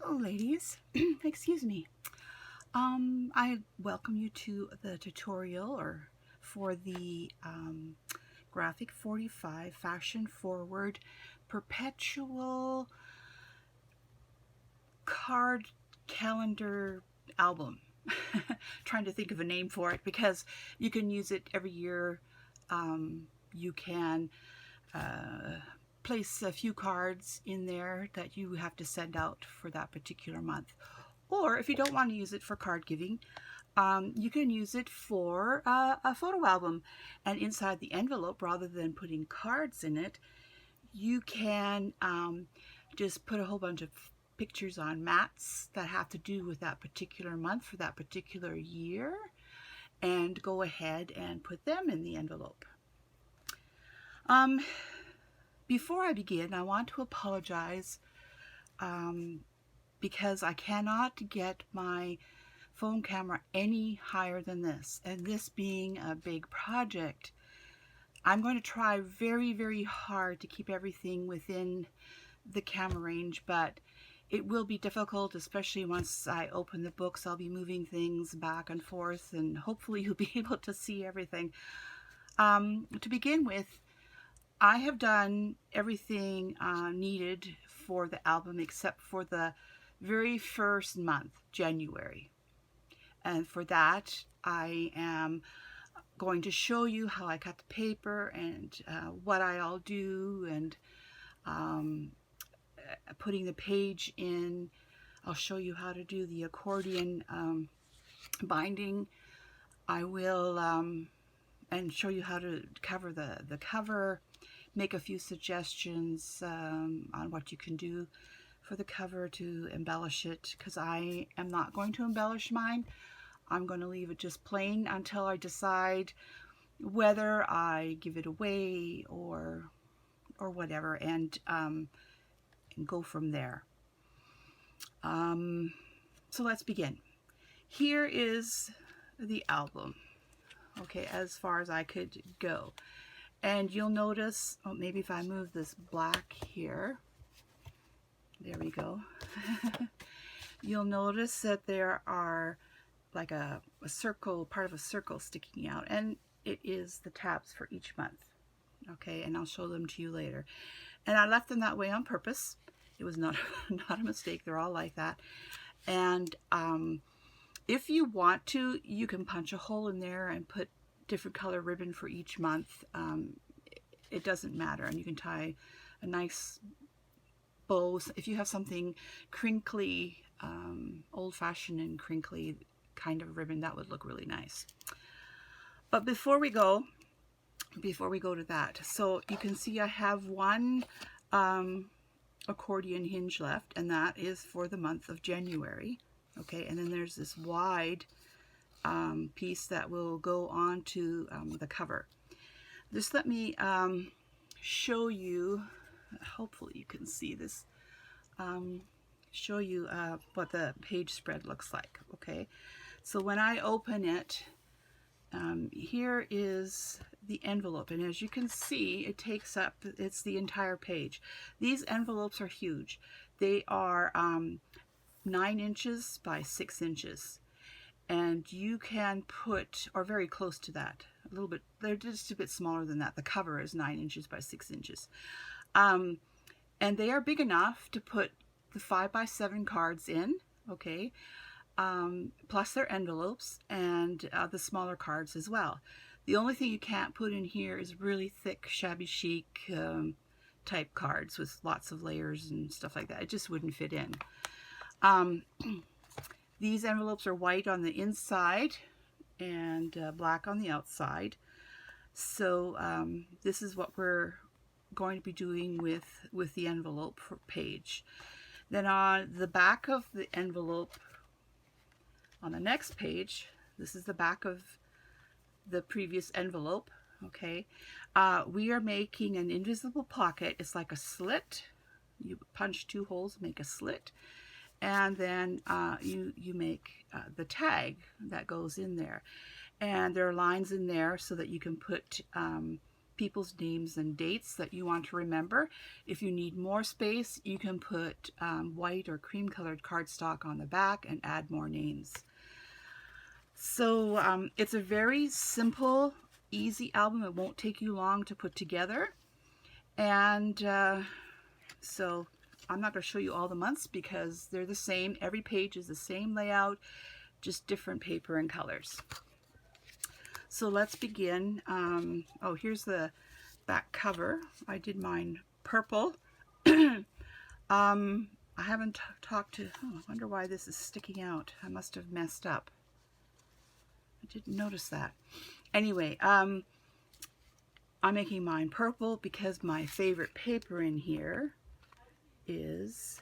Hello ladies, excuse me. I welcome you to the tutorial for the Graphic 45 Fashion Forward Perpetual Card Calendar Album. Trying to think of a name for it because you can use it every year. You can place a few cards in there that you have to send out for that particular month. Or if you don't want to use it for card giving, you can use it for a photo album. And inside the envelope, rather than putting cards in it, you can just put a whole bunch of pictures on mats that have to do with that particular month for that particular year, and go ahead and put them in the envelope. Before I begin, I want to apologize because I cannot get my phone camera any higher than this, and this being a big project, I'm going to try very, very hard to keep everything within the camera range, but it will be difficult, especially once I open the books. I'll be moving things back and forth, and hopefully you'll be able to see everything. To begin with, I have done everything needed for the album except for the very first month, January. And for that, I am going to show you how I cut the paper and what I all do, and putting the page in. I'll show you how to do the accordion binding. I will and show you how to cover the cover, make a few suggestions on what you can do for the cover to embellish it, because I am not going to embellish mine. I'm going to leave it just plain until I decide whether I give it away or whatever, and go from there. So let's begin. Here is the album, okay, as far as I could go. And you'll notice, oh, maybe if I move this black here, there we go. You'll notice that there are like a circle, part of a circle sticking out, and it is the tabs for each month. Okay, and I'll show them to you later. And I left them that way on purpose. It was not a mistake. They're all like that. And if you want to, you can punch a hole in there and put different color ribbon for each month. It doesn't matter, and you can tie a nice bow. If you have something crinkly, old-fashioned and crinkly kind of ribbon, that would look really nice. But before we go to that, so you can see I have one accordion hinge left, and that is for the month of January. Okay, and then there's this wide piece that will go on to the cover. Just let me show you, hopefully you can see this, show you what the page spread looks like. Okay, so when I open it, here is the envelope, and as you can see, it takes up, it's the entire page. These envelopes are huge. They are 9 inches by 6 inches. And you can put, or very close to that, a little bit, they're just a bit smaller than that. The cover is 9 inches by 6 inches. And they are big enough to put the 5x7 cards in, okay, plus their envelopes, and the smaller cards as well. The only thing you can't put in here is really thick, shabby chic type cards with lots of layers and stuff like that. It just wouldn't fit in. These envelopes are white on the inside and black on the outside. So this is what we're going to be doing with the envelope page. Then on the back of the envelope, on the next page, this is the back of the previous envelope. Okay, we are making an invisible pocket. It's like a slit. You punch 2 holes, make a slit. And then you make the tag that goes in there. And there are lines in there so that you can put people's names and dates that you want to remember. If you need more space, you can put white or cream colored cardstock on the back and add more names. So it's a very simple, easy album. It won't take you long to put together. And so I'm not going to show you all the months because they're the same. Every page is the same layout, just different paper and colors. So let's begin. Oh, here's the back cover. I did mine purple. I haven't talked to, oh, I wonder why this is sticking out. I must have messed up. I didn't notice that. Anyway, I'm making mine purple because my favorite paper in here is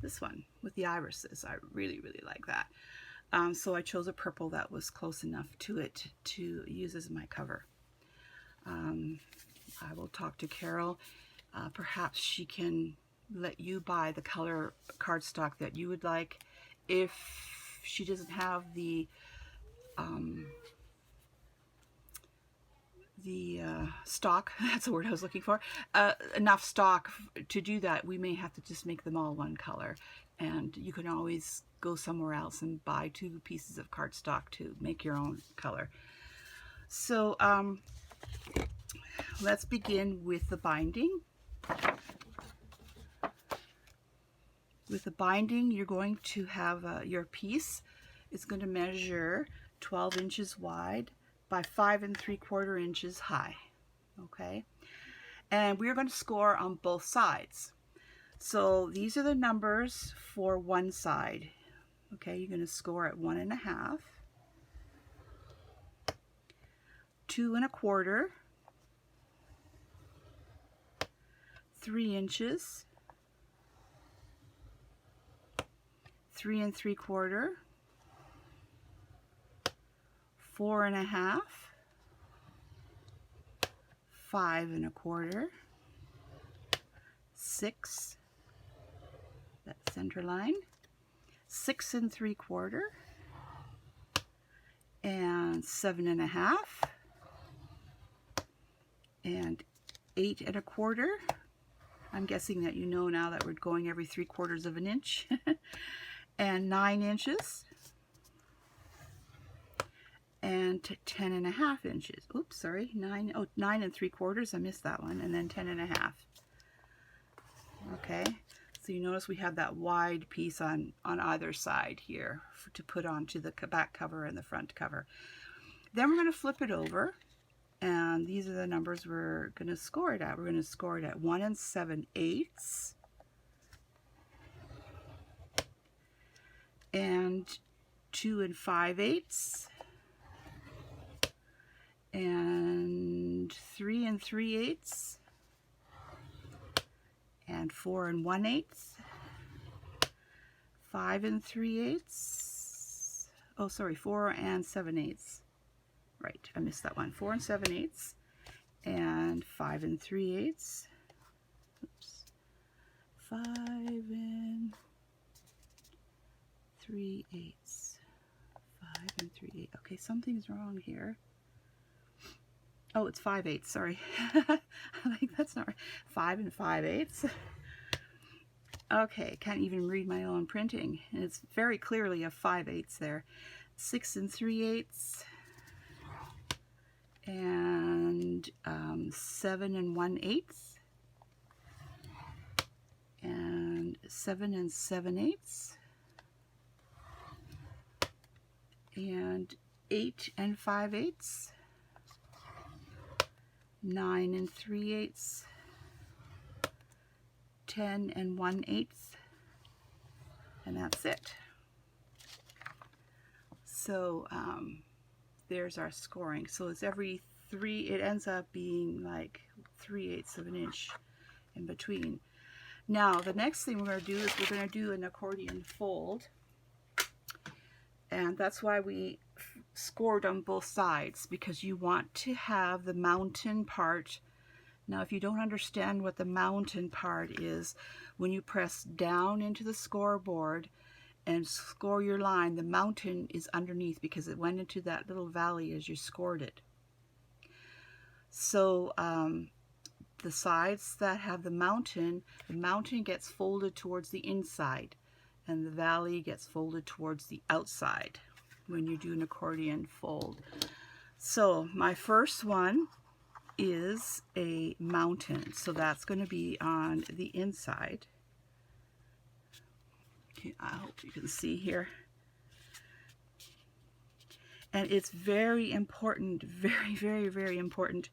this one with the irises. I really, really like that. So I chose a purple that was close enough to it to use as my cover. I will talk to Carol. Perhaps she can let you buy the color cardstock that you would like. If she doesn't have the stock, that's the word I was looking for, enough stock to do that, we may have to just make them all one color. And you can always go somewhere else and buy 2 pieces of cardstock to make your own color. So let's begin with the binding. With the binding, you're going to have your piece is going to measure 12 inches wide by 5 3/4 inches high. Okay, and we're going to score on both sides. So these are the numbers for one side. Okay, you're going to score at 1 1/2, 2 1/4, 3 inches, 3 3/4, 4 1/2, 5 1/4, 6, that center line, 6 3/4, and 7 1/2, and 8 1/4. I'm guessing that you know now that we're going every 3/4 of an inch. And 9 inches, and 10 1/2 inches. Oops, sorry, 9 3/4. I missed that one, and then 10 1/2. Okay, so you notice we have that wide piece on either side here to put onto the back cover and the front cover. Then we're going to flip it over, and these are the numbers we're going to score it at. We're going to score it at 1 7/8, and 2 5/8, and 3 3/8, and 4 1/8, 5 3/8. Oh, sorry, 4 7/8. Right, I missed that one. 4 7/8, and 5 3/8. Oops. 5 3/8. 5 3/8. Okay, something's wrong here. Oh, it's 5/8. Sorry. I'm like, that's not right. 5 5/8. Okay, can't even read my own printing. And it's very clearly a 5/8 there. 6 3/8. And 7 1/8. And 7 7/8. And 8 5/8. 9 3/8, 10 1/8, and that's it. So there's our scoring. So it's every 3, it ends up being like 3/8 of an inch in between. Now the next thing we're going to do is we're going to do an accordion fold, and that's why we scored on both sides, because you want to have the mountain part. Now if you don't understand what the mountain part is, when you press down into the scoreboard and score your line, the mountain is underneath because it went into that little valley as you scored it. So the sides that have the mountain gets folded towards the inside, and the valley gets folded towards the outside when you do an accordion fold. So my first one is a mountain, so that's going to be on the inside. Okay, I hope you can see here. And it's very important, very, very, very important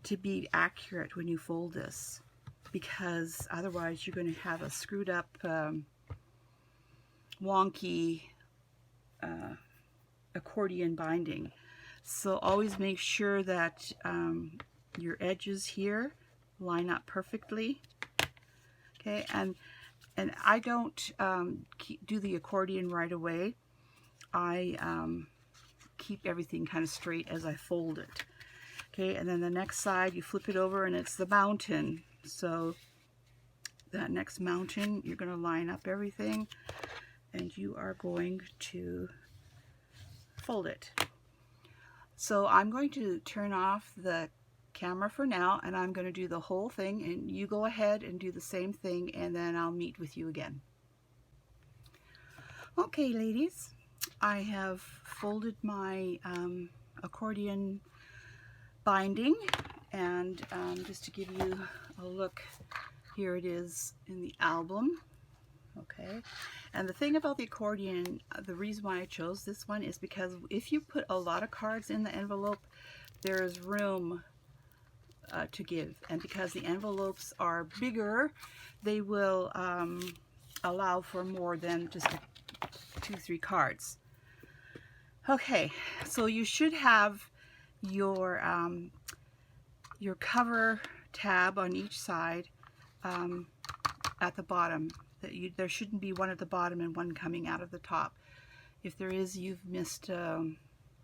to be accurate when you fold this, because otherwise you're going to have a screwed up, wonky accordion binding. So always make sure that your edges here line up perfectly. Okay, and I don't do the accordion right away. I keep everything kind of straight as I fold it. Okay, and then the next side you flip it over and it's the mountain. So that next mountain, you're going to line up everything and you are going to fold it. So I'm going to turn off the camera for now, and I'm going to do the whole thing, and you go ahead and do the same thing, and then I'll meet with you again. Okay, ladies, I have folded my accordion binding, and just to give you a look, here it is in the album. Okay, and the thing about the accordion, the reason why I chose this one is because if you put a lot of cards in the envelope, there is room to give, and because the envelopes are bigger, they will allow for more than just 2-3 cards. Okay, so you should have your cover tab on each side at the bottom. There shouldn't be one at the bottom and one coming out of the top. If there is, you've missed a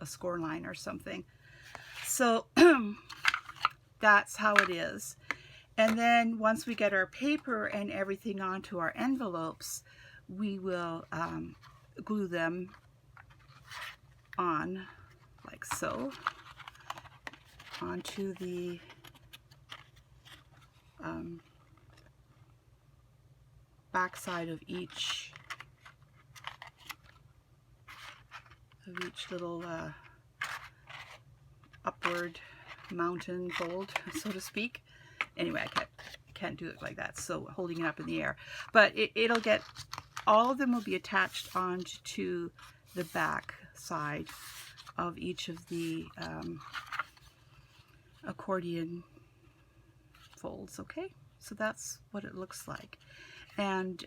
score line or something. So that's how it is. And then once we get our paper and everything onto our envelopes, we will glue them on like so onto the back side of each little upward mountain fold, so to speak. Anyway, I can't do it like that, so holding it up in the air. But it'll get, all of them will be attached onto the back side of each of the accordion folds. Okay, so that's what it looks like. And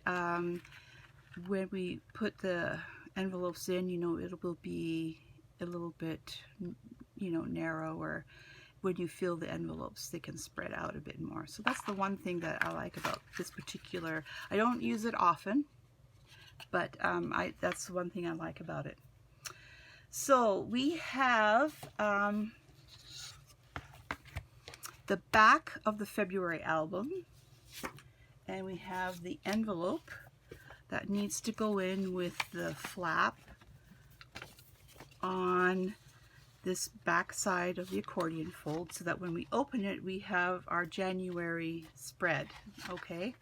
when we put the envelopes in, you know, it will be a little bit, you know, narrower. When you fill the envelopes, they can spread out a bit more. So that's the one thing that I like about this particular. I don't use it often, but that's the one thing I like about it. So we have the back of the February album, and we have the envelope that needs to go in with the flap on this back side of the accordion fold, so that when we open it, we have our January spread. Okay,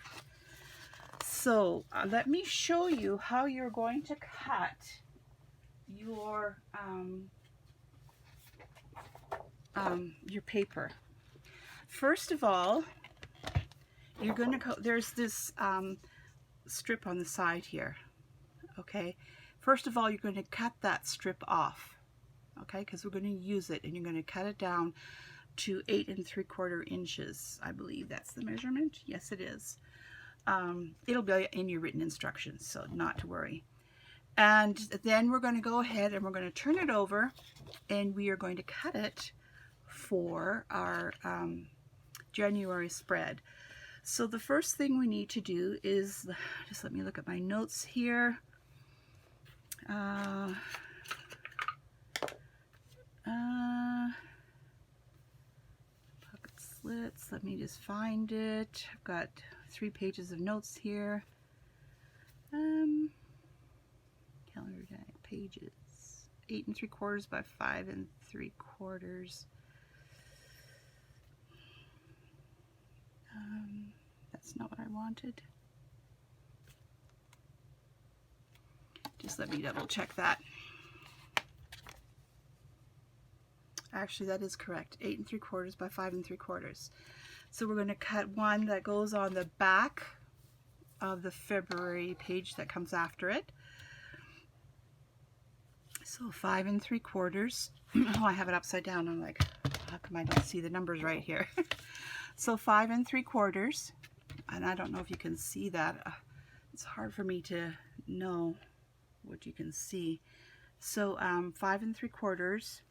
so let me show you how you're going to cut your paper. First of all, you're going to there's this strip on the side here. Okay, first of all, you're going to cut that strip off. Okay, because we're going to use it, and you're going to cut it down to 8 3/4 inches. I believe that's the measurement. Yes, it is. It'll be in your written instructions, so not to worry. And then we're going to go ahead and we're going to turn it over, and we are going to cut it for our January spread. So the first thing we need to do is, just let me look at my notes here. Pocket slits, let me just find it. I've got 3 pages of notes here. Calendar pages, 8 3/4 by 5 3/4. That's not what I wanted. Just let me double check that. Actually, that is correct. 8 3/4 by 5 3/4. So we're going to cut one that goes on the back of the February page that comes after it. So 5 3/4. Oh, I have it upside down. I'm like, how come I don't see the numbers right here? So 5 3/4, and I don't know if you can see that. It's hard for me to know what you can see. So 5 3/4.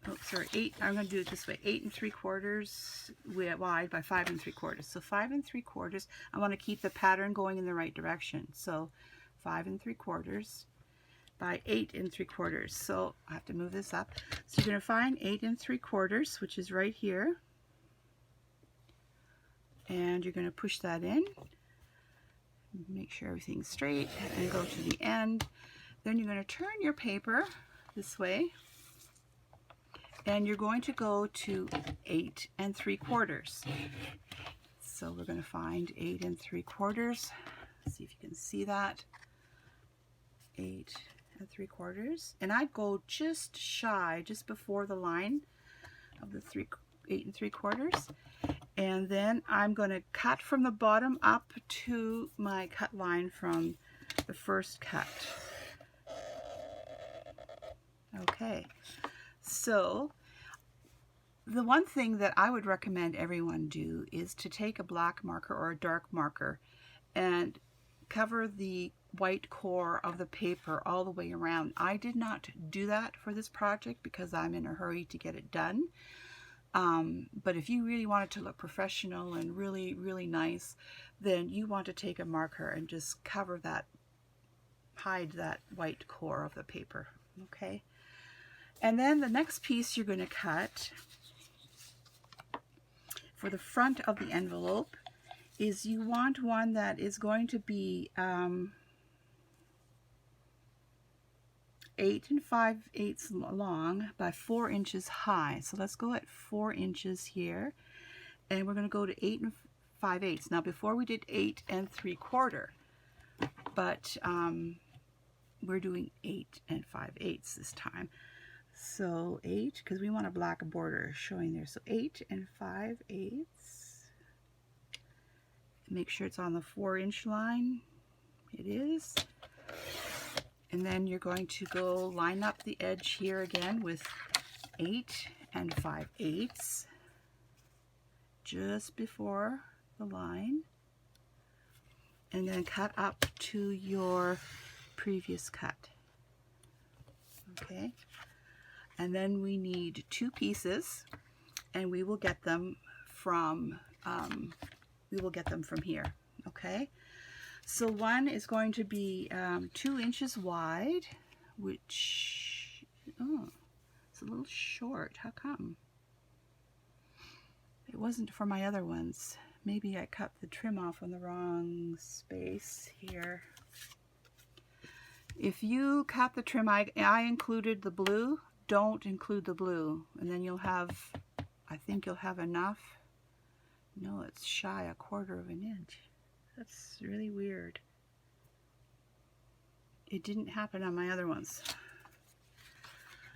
Oh, sorry, 8. I'm going to do it this way: 8 3/4 wide by 5 3/4. So 5 3/4. I want to keep the pattern going in the right direction. So 5 3/4 by 8 3/4. So I have to move this up. So you're going to find 8 3/4, which is right here, and you're going to push that in. Make sure everything's straight, and go to the end. Then you're going to turn your paper this way, and you're going to go to 8 3/4. So we're going to find 8 3/4. See if you can see that. 8 3/4, and I'd go just shy, just before the line of the 8 3/4. And then I'm going to cut from the bottom up to my cut line from the first cut. Okay, so the one thing that I would recommend everyone do is to take a black marker or a dark marker and cover the white core of the paper all the way around. I did not do that for this project because I'm in a hurry to get it done. But if you really want it to look professional and really, really nice, then you want to take a marker and just cover that, hide that white core of the paper, okay? And then the next piece you're going to cut for the front of the envelope is you want one that is going to be 8 5/8 long by 4 inches high. So let's go at 4 inches here, and we're going to go to 8 5/8. Now before we did 8 3/4, but we're doing 8 5/8 this time. So 8, because we want a black border showing there. So 8 5/8. Make sure it's on the 4-inch line. It is. And then you're going to go line up the edge here again with 8 5/8 just before the line, and then cut up to your previous cut. Okay, and then we need 2 pieces, and we will get them from here. Okay. So one is going to be 2 inches wide, which, oh, it's a little short. How come? It wasn't for my other ones. Maybe I cut the trim off on the wrong space here. If you cut the trim, I included the blue. Don't include the blue, and then you'll have, I think you'll have enough. No, it's shy 1/4 of an inch. That's really weird. It didn't happen on my other ones.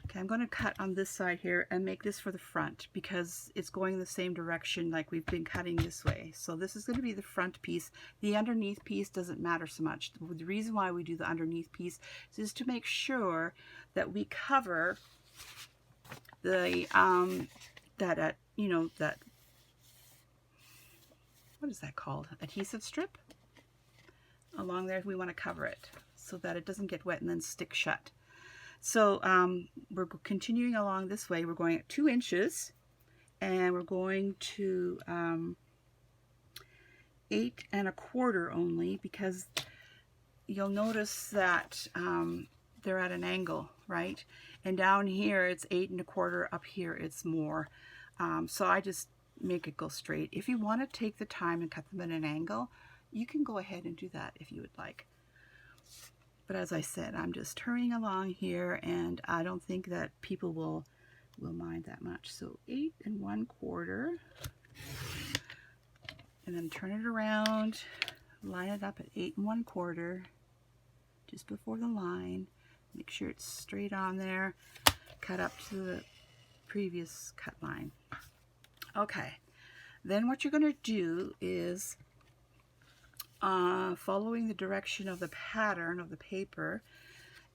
Okay, I'm going to cut on this side here and make this for the front because it's going the same direction like we've been cutting this way. So this is going to be the front piece. The underneath piece doesn't matter so much. The reason why we do the underneath piece is to make sure that we cover the what is that called? Adhesive strip? Along there, we want to cover it so that it doesn't get wet and then stick shut. So we're continuing along this way. We're going at 2 inches, and we're going to 8 1/4 only, because you'll notice that they're at an angle, right? And down here it's 8 1/4, up here it's more. So I just make it go straight. If you want to take the time and cut them at an angle, you can go ahead and do that if you would like. But as I said, I'm just hurrying along here, and I don't think that people will will mind that much. So 8 1/4, and then turn it around, line it up at 8 1/4, just before the line. Make sure it's straight on there, cut up to the previous cut line. Okay, then what you're going to do is, following the direction of the pattern of the paper,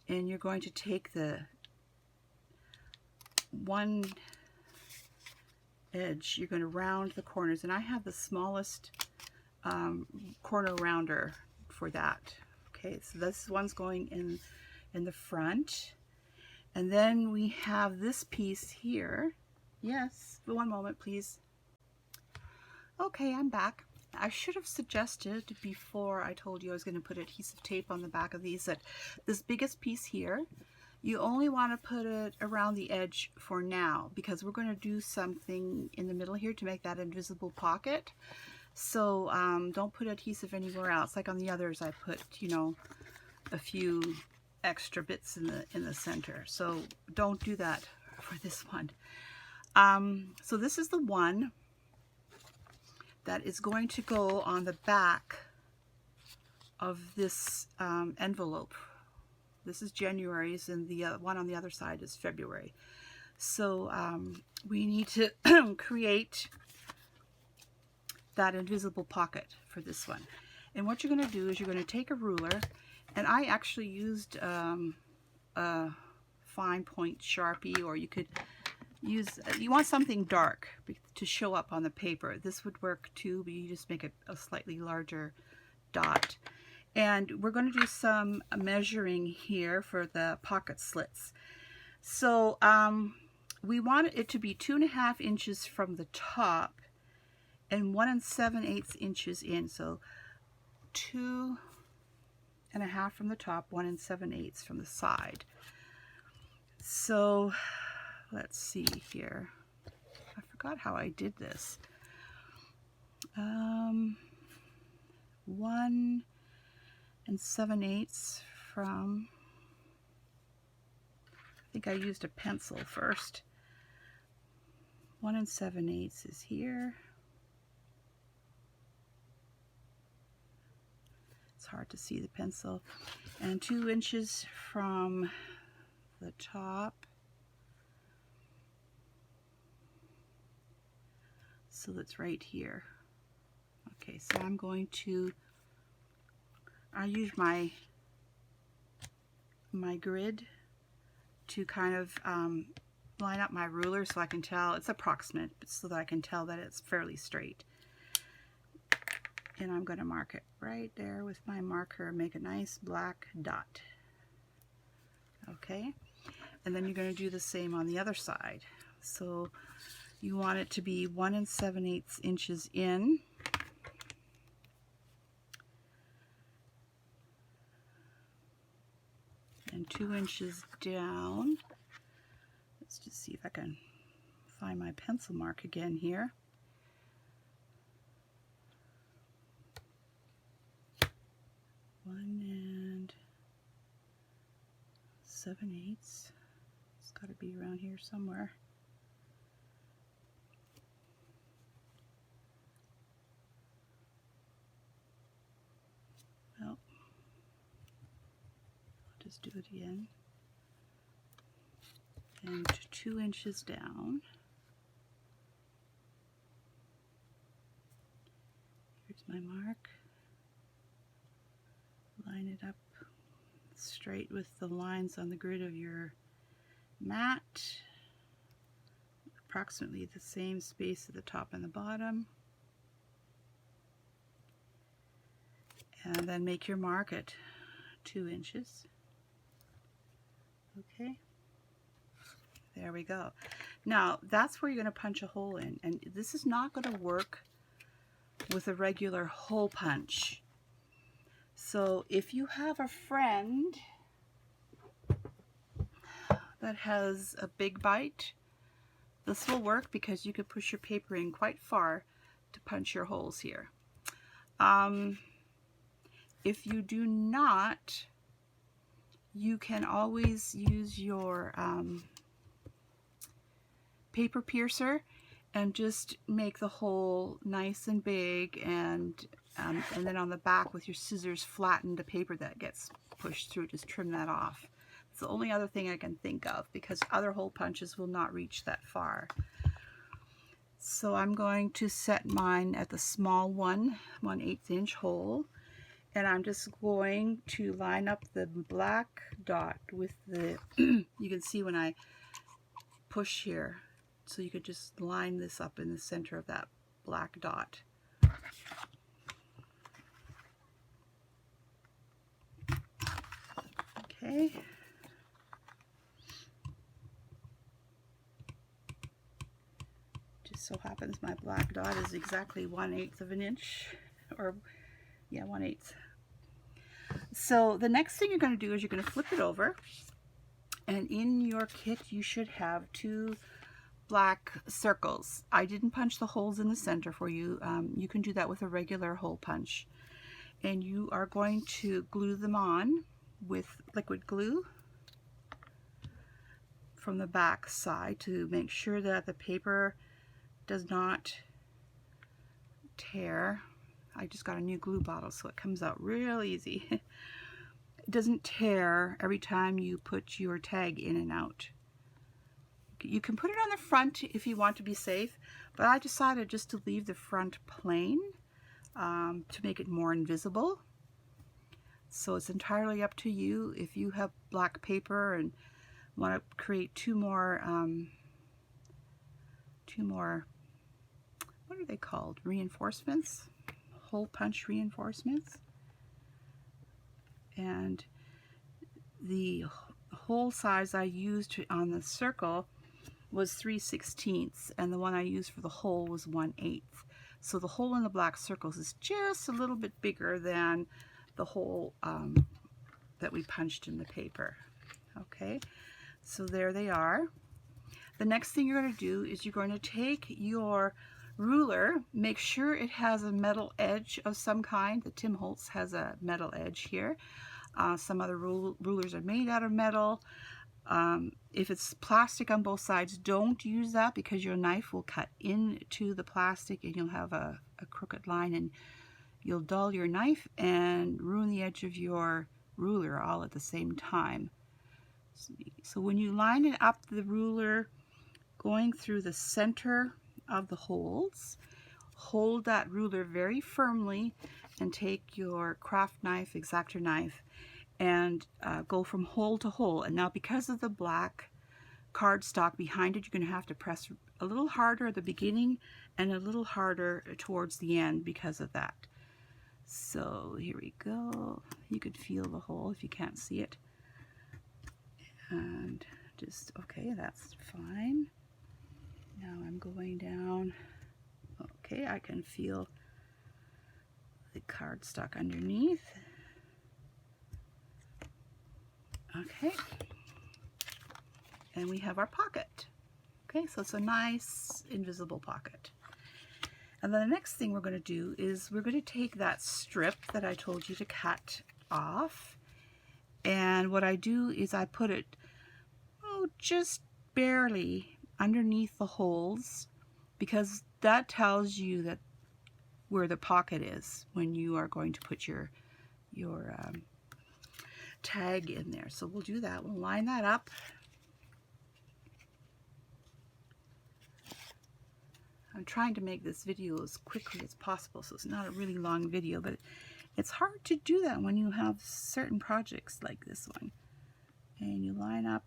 and you're going to take the one edge, you're going to round the corners, and I have the smallest corner rounder for that. Okay, so this one's going in the front, and then we have this piece here. Yes, one moment please. Okay, I'm back. I should have suggested before I told you I was going to put adhesive tape on the back of these that this biggest piece here, you only want to put it around the edge for now, because we're going to do something in the middle here to make that invisible pocket. So don't put adhesive anywhere else. Like on the others, I put, you know, a few extra bits in the center. So don't do that for this one. So this is the one that is going to go on the back of this envelope. This is January's, and the one on the other side is February. So we need to create that invisible pocket for this one. And what you're going to do is you're going to take a ruler, and I actually used a fine point Sharpie, or you could use, you want something dark to show up on the paper. This would work too, but you just make it a slightly larger dot. And we're going to do some measuring here for the pocket slits. So we want it to be 2.5 inches from the top and 1 7/8 inches in. So 2.5 from the top, 1 7/8 from the side. So let's see here. I forgot how I did this. 1 7/8 from, I think I used a pencil first. 1 7/8 is here. It's hard to see the pencil. And 2 inches from the top. So that's right here. Okay, so I'm going to, I use my grid to kind of line up my ruler so I can tell, it's approximate, but so that I can tell that it's fairly straight. And I'm going to mark it right there with my marker, make a nice black dot. Okay, and then you're going to do the same on the other side. So you want it to be 1 7/8 inches in. And 2 inches down. Let's just see if I can find my pencil mark again here. One 7/8. It's got to be around here somewhere. Well, I'll just do it again. And 2 inches down. Here's my mark. Line it up straight with the lines on the grid of your mat. Approximately the same space at the top and the bottom. And then make your mark at 2 inches. Okay. There we go. Now that's where you're going to punch a hole in, and this is not going to work with a regular hole punch. So if you have a friend that has a big bite, this will work because you could push your paper in quite far to punch your holes here. If you do not, you can always use your paper piercer and just make the hole nice and big, and then on the back with your scissors flatten the paper that gets pushed through. Just trim that off. It's the only other thing I can think of, because other hole punches will not reach that far. So I'm going to set mine at the small 1/8 inch hole, and I'm just going to line up the black dot with the, you can see when I push here, so you could just line this up in the center of that black dot. Okay. Just so happens my black dot is exactly 1/8 of an inch, or yeah, 1/8. So the next thing you're going to do is you're going to flip it over, and in your kit you should have 2 black circles. I didn't punch the holes in the center for you. You can do that with a regular hole punch. And you are going to glue them on with liquid glue from the back side to make sure that the paper does not tear. I just got a new glue bottle, so it comes out real easy. It doesn't tear every time you put your tag in and out. You can put it on the front if you want to be safe, but I decided just to leave the front plain to make it more invisible. So it's entirely up to you. If you have black paper and want to create two more, what are they called? Reinforcements? Hole punch reinforcements. And the hole size I used on the circle was 3/16, and the one I used for the hole was 1/8. So the hole in the black circles is just a little bit bigger than the hole that we punched in the paper. Okay, so there they are. The next thing you're going to do is you're going to take your ruler, make sure it has a metal edge of some kind. The Tim Holtz has a metal edge here. Some other rulers are made out of metal. If it's plastic on both sides, don't use that, because your knife will cut into the plastic and you'll have a crooked line, and you'll dull your knife and ruin the edge of your ruler all at the same time. So when you line it up, the ruler going through the center of the holes, hold that ruler very firmly and take your craft knife, X-Acto knife, and go from hole to hole. And now, because of the black cardstock behind it, you're going to have to press a little harder at the beginning and a little harder towards the end because of that. So here we go. You could feel the hole if you can't see it. And just, okay, that's fine. Now I'm going down. Okay, I can feel the cardstock underneath. Okay, and we have our pocket. Okay, so it's a nice invisible pocket. And then the next thing we're going to do is we're going to take that strip that I told you to cut off, and what I do is I put it just barely underneath the holes, because that tells you that where the pocket is when you are going to put your tag in there. So we'll do that. We'll line that up. I'm trying to make this video as quickly as possible, so it's not a really long video, but it's hard to do that when you have certain projects like this one. And you line up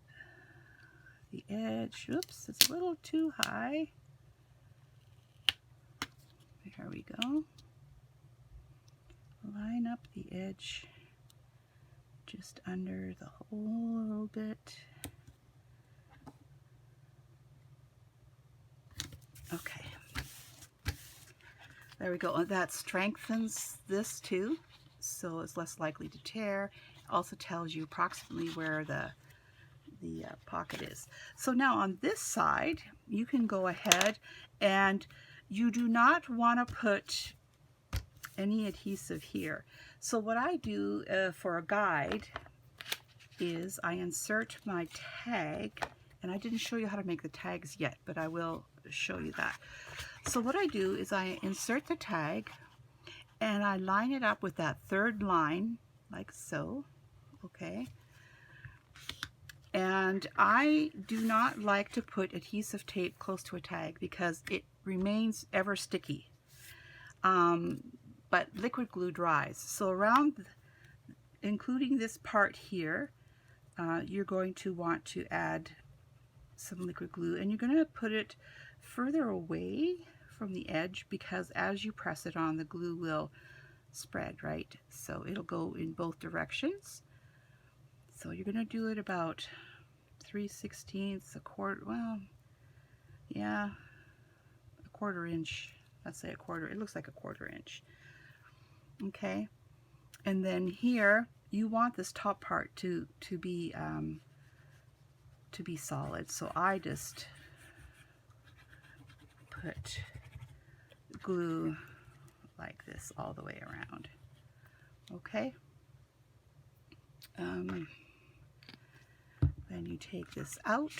the edge. Oops, it's a little too high. There we go. Line up the edge just under the hole a little bit. Okay. There we go. And that strengthens this too, so it's less likely to tear. Also tells you approximately where the pocket is. So now on this side, you can go ahead, and you do not want to put any adhesive here. So what I do for a guide is I insert my tag And I didn't show you how to make the tags yet, but I will show you that. So what I do is I insert the tag and I line it up with that third line, like so, okay? And I do not like to put adhesive tape close to a tag because it remains ever sticky. But liquid glue dries. So around, including this part here, you're going to want to add some liquid glue, and you're going to put it further away from the edge because as you press it on, the glue will spread, right? So it'll go in both directions. So you're going to do it about 3/16, a quarter, well, yeah, a quarter inch. Let's say a quarter. It looks like a quarter inch. Okay, and then here you want this top part to be solid. So I just put glue like this all the way around. Okay. Then you take this out,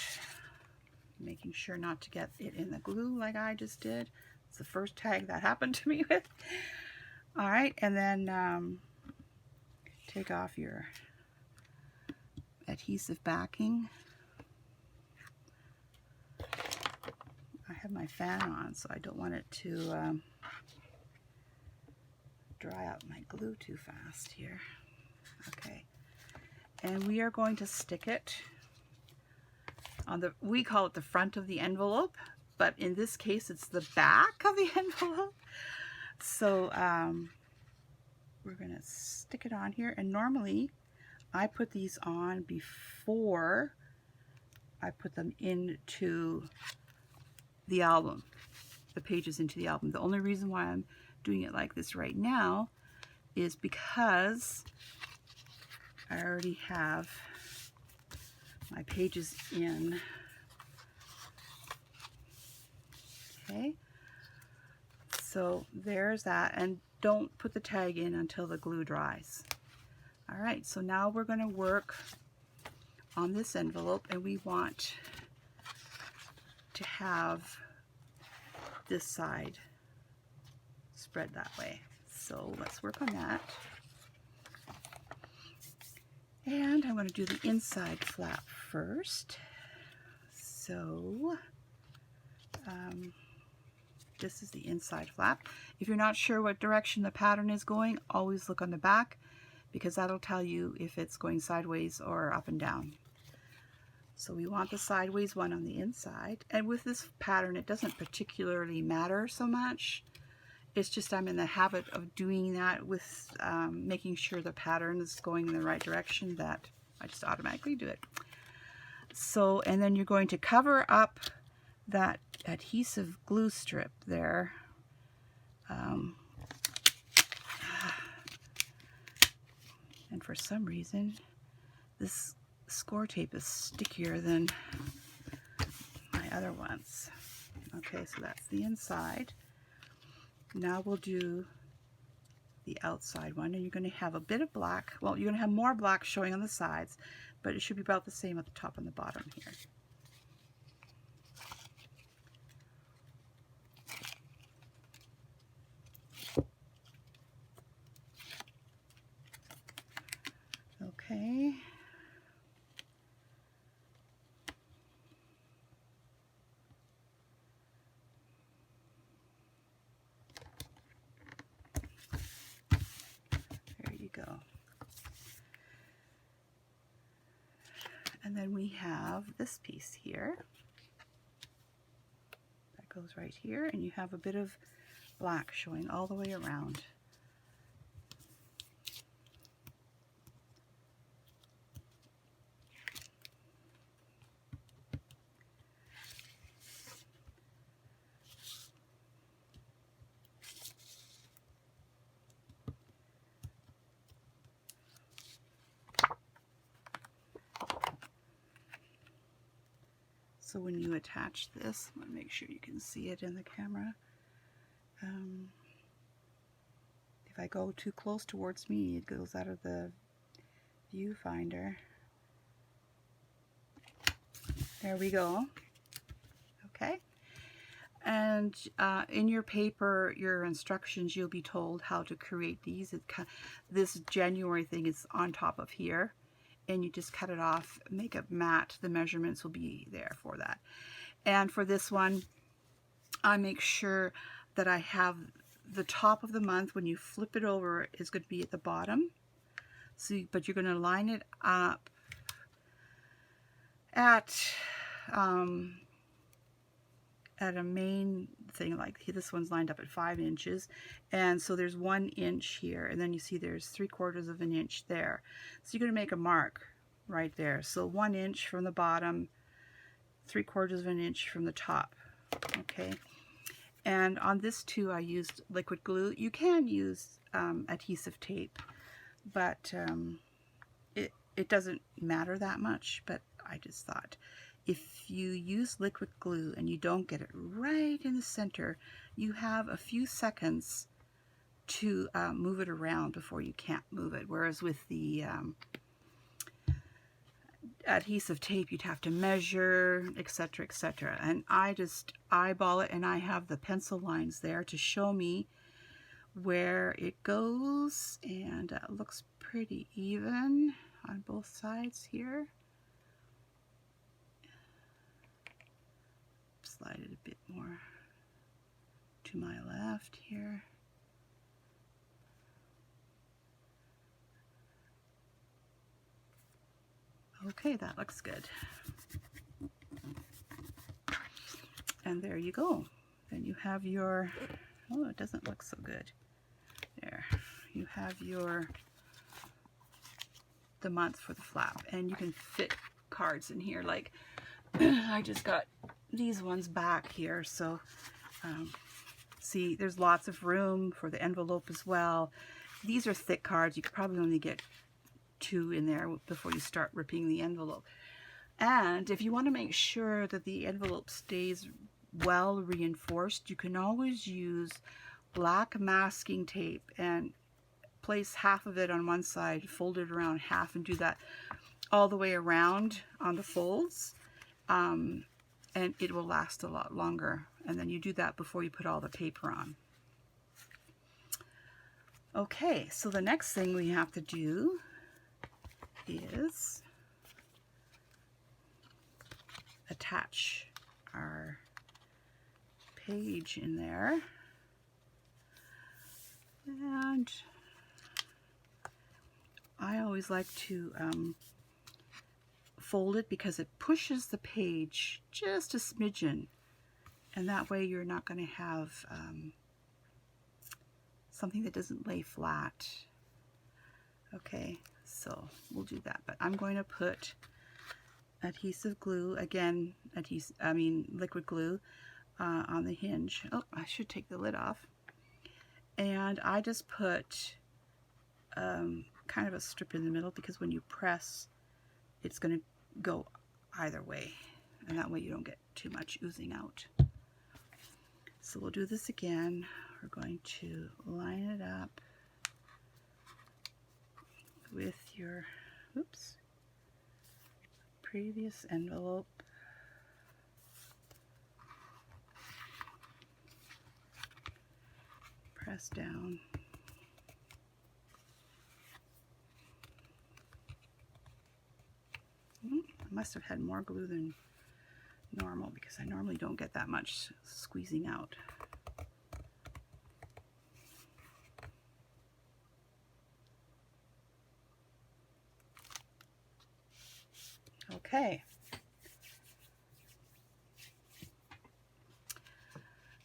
making sure not to get it in the glue like I just did. It's the first tag that happened to me with. All right, and then take off your adhesive backing. I have my fan on, so I don't want it to dry out my glue too fast here. Okay, and we are going to stick it on the, we call it the front of the envelope, but in this case it's the back of the envelope. So we're going to stick it on here, and normally I put these on before I put them into the album, the pages into the album. The only reason why I'm doing it like this right now is because I already have my pages in. Okay, so there's that, and don't put the tag in until the glue dries. All right, so now we're going to work on this envelope, and we want to have this side spread that way. So let's work on that. And I'm going to do the inside flap first. So this is the inside flap. If you're not sure what direction the pattern is going, always look on the back, because that'll tell you if it's going sideways or up and down. So we want the sideways one on the inside. And with this pattern, it doesn't particularly matter so much. It's just I'm in the habit of doing that with making sure the pattern is going in the right direction, that I just automatically do it. So, and then you're going to cover up that adhesive glue strip there. And for some reason, this score tape is stickier than my other ones. Okay, so that's the inside. Now we'll do the outside one, and you're going to have a bit of black. Well, you're going to have more black showing on the sides, but it should be about the same at the top and the bottom here. Okay. There you go. And then we have this piece here. That goes right here, and you have a bit of black showing all the way around. So when you attach this, I want to make sure you can see it in the camera. If I go too close towards me, it goes out of the viewfinder. There we go. Okay. And in your paper, your instructions, you'll be told how to create these. This January thing is on top of here, and you just cut it off, make it matte. The measurements will be there for that. And for this one, I make sure that I have the top of the month, when you flip it over, is going to be at the bottom. So, but you're going to line it up at a main thing, like this one's lined up at 5 inches, and so there's 1 inch here, and then you see there's 3/4 of an inch there. So you're going to make a mark right there. So 1 inch from the bottom, 3/4 of an inch from the top. Okay. And on this too, I used liquid glue. You can use adhesive tape, but it doesn't matter that much. But I just thought, if you use liquid glue and you don't get it right in the center, you have a few seconds to move it around before you can't move it. Whereas with the adhesive tape, you'd have to measure, etc., etc. And I just eyeball it, and I have the pencil lines there to show me where it goes, and it looks pretty even on both sides here. Slide it a bit more to my left here. Okay, that looks good. And there you go. Then you have your, oh, it doesn't look so good. There, you have the month for the flap, and you can fit cards in here. Like I just got these ones back here, so see, there's lots of room for the envelope as well. These are thick cards. You could probably only get 2 in there before you start ripping the envelope. And if you want to make sure that the envelope stays well reinforced, you can always use black masking tape and place half of it on one side, fold it around half, and do that all the way around on the folds, and it will last a lot longer. And then you do that before you put all the paper on. Okay, so the next thing we have to do is attach our page in there, and I always like to fold it because it pushes the page just a smidgen, and that way you're not going to have something that doesn't lay flat. Okay, so we'll do that, but I'm going to put adhesive glue, again, liquid glue on the hinge. Oh, I should take the lid off. And I just put kind of a strip in the middle, because when you press, it's going to go either way, and that way you don't get too much oozing out. So we'll do this again. We're going to line it up with your, oops, previous envelope. Press down. I must have had more glue than normal, because I normally don't get that much squeezing out. Okay.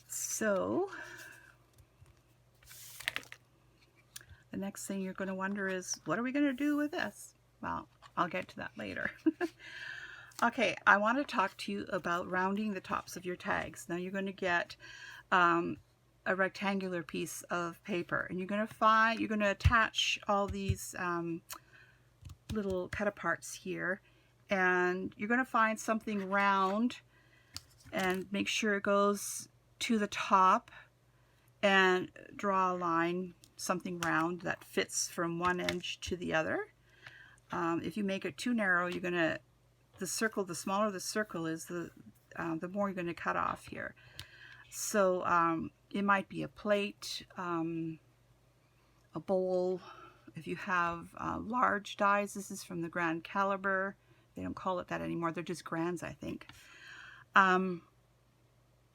So the next thing you're going to wonder is, what are we going to do with this? Well, I'll get to that later. Okay, I want to talk to you about rounding the tops of your tags. Now you're going to get a rectangular piece of paper, and you're going to attach all these little cut aparts here, and you're going to find something round and make sure it goes to the top, and draw a line, something round that fits from one edge to the other. If you make it too narrow, you're going to the circle, the smaller the circle is, the more you're going to cut off here. So it might be a plate, a bowl. If you have large dies, this is from the grand caliber. They don't call it that anymore. They're just grands, I think.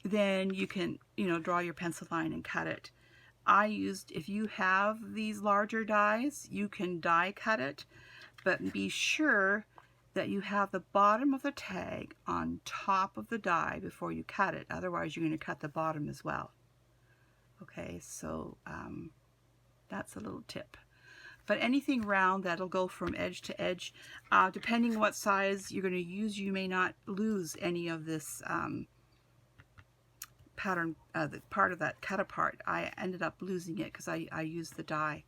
Then you can, draw your pencil line and cut it. If you have these larger dies, you can die cut it, but be sure that you have the bottom of the tag on top of the die before you cut it. Otherwise, you're going to cut the bottom as well. Okay, so that's a little tip. But anything round, that'll go from edge to edge. Depending what size you're going to use, you may not lose any of this pattern, the part of that cut apart. I ended up losing it because I used the die.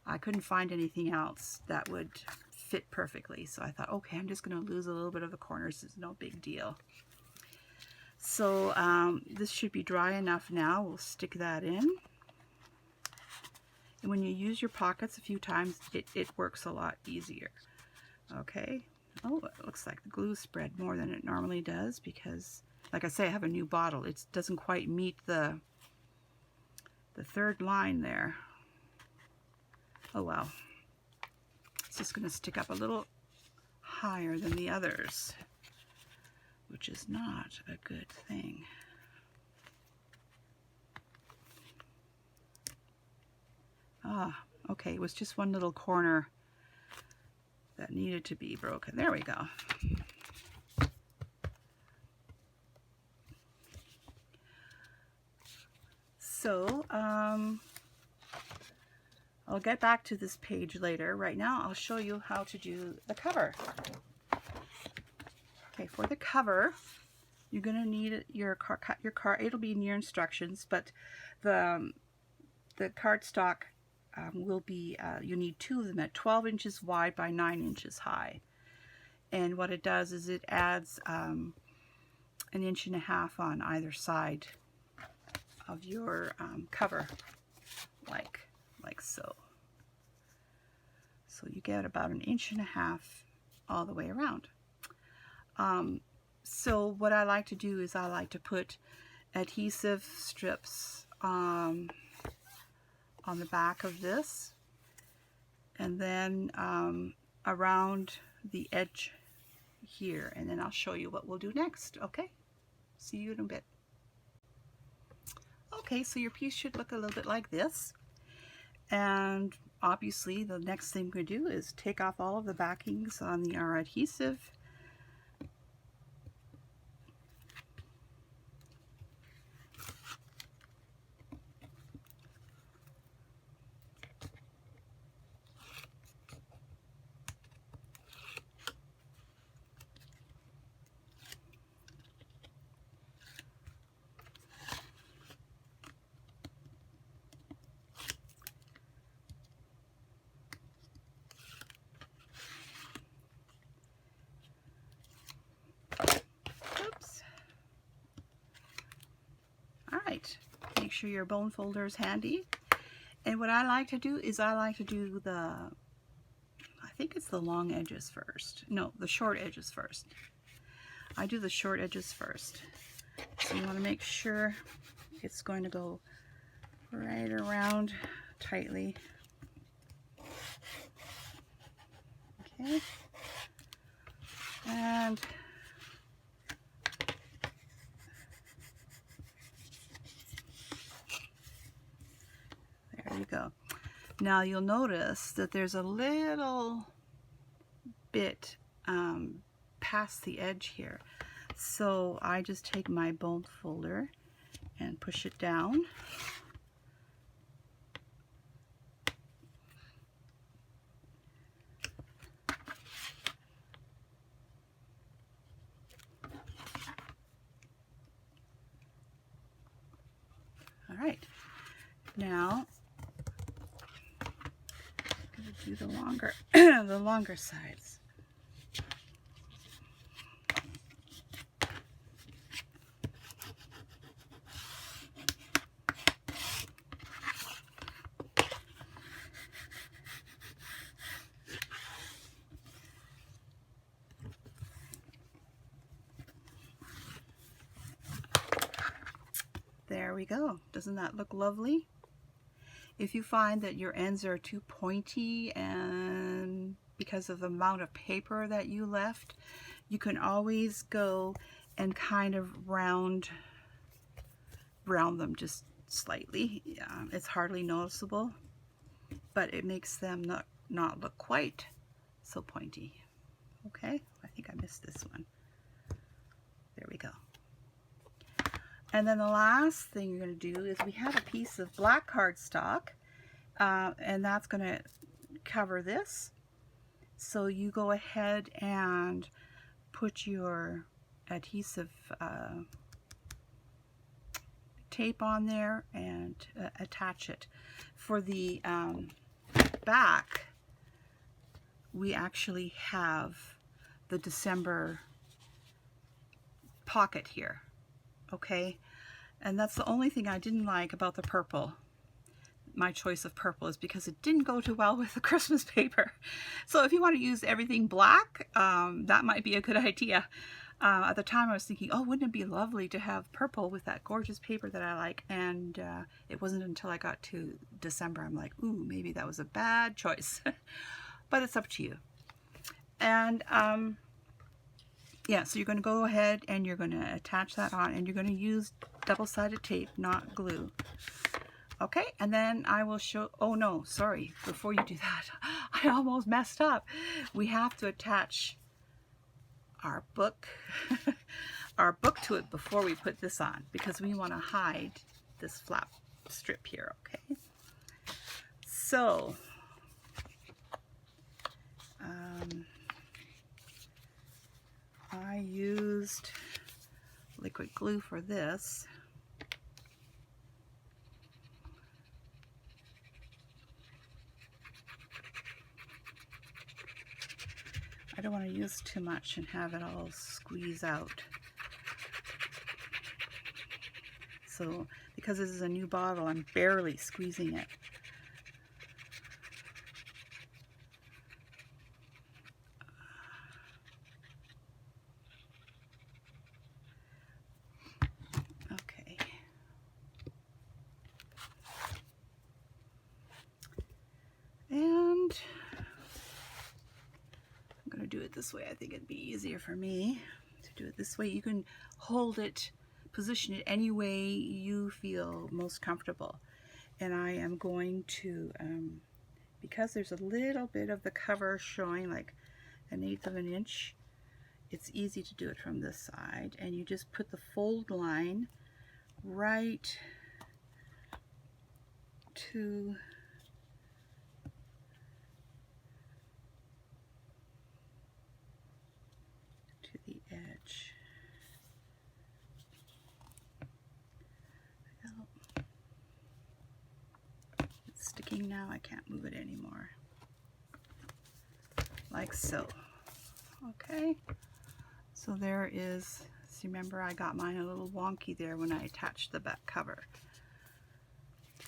I couldn't find anything else that would fit perfectly. So I thought, okay, I'm just going to lose a little bit of the corners. It's no big deal. So this should be dry enough now. We'll stick that in. And when you use your pockets a few times, it works a lot easier. Okay. Oh, it looks like the glue spread more than it normally does because, like I say, I have a new bottle. It doesn't quite meet the third line there. Oh well. It's just going to stick up a little higher than the others, which is not a good thing. Ah, okay, it was just one little corner that needed to be broken. There we go. So, I'll get back to this page later. Right now, I'll show you how to do the cover. Okay, for the cover, you're going to need your card. It'll be in your instructions, but the cardstock will be, you need two of them at 12 inches wide by 9 inches high. And what it does is it adds 1.5 inches on either side of your cover, like so. So you get about 1.5 inches all the way around. So what I like to do is I like to put adhesive strips on the back of this, and then around the edge here, and then I'll show you what we'll do next. Okay, see you in a bit. Okay, so your piece should look a little bit like this, and obviously the next thing we're going to do is take off all of the backings on our adhesive. Make sure your bone folder is handy. And what I like to do is I like to do I think it's the long edges first. No, the short edges first. I do the short edges first. So you want to make sure it's going to go right around tightly. Okay. And there you go. Now you'll notice that there's a little bit past the edge here. So I just take my bone folder and push it down. All right. Now I'm going to do the longer the longer sides. There we go. Doesn't that look lovely? If you find that your ends are too pointy and because of the amount of paper that you left, you can always go and kind of round them just slightly. It's hardly noticeable, but it makes them not look quite so pointy. Okay, I think I missed this one. There we go. And then the last thing you're going to do is we have a piece of black cardstock, and that's going to cover this. So you go ahead and put your adhesive tape on there and attach it. For the back, we actually have the December pocket here. Okay, and that's the only thing I didn't like about the purple. My choice of purple is because it didn't go too well with the Christmas paper. So if you want to use everything black, that might be a good idea. At the time I was thinking, oh, wouldn't it be lovely to have purple with that gorgeous paper that I like, and it wasn't until I got to December I'm like, ooh, maybe that was a bad choice. But it's up to you. And yeah, so you're going to go ahead and you're going to attach that on, and you're going to use double-sided tape, not glue. Okay, and then I will show, oh no, sorry, before you do that, I almost messed up. We have to attach our book, to it before we put this on, because we want to hide this flap strip here, okay? So, I used liquid glue for this. I don't want to use too much and have it all squeeze out. So, because this is a new bottle, I'm barely squeezing it. Okay. And I'm going to do it this way. I think it'd be easier for me to do it this way. You can hold it, position it any way you feel most comfortable. And I am going to, because there's a little bit of the cover showing, like 1/8 of an inch, it's easy to do it from this side. And you just put the fold line right to the edge. It's sticking now, I can't move it anymore. Like so. Okay, so there is, see, remember I got mine a little wonky there when I attached the back cover.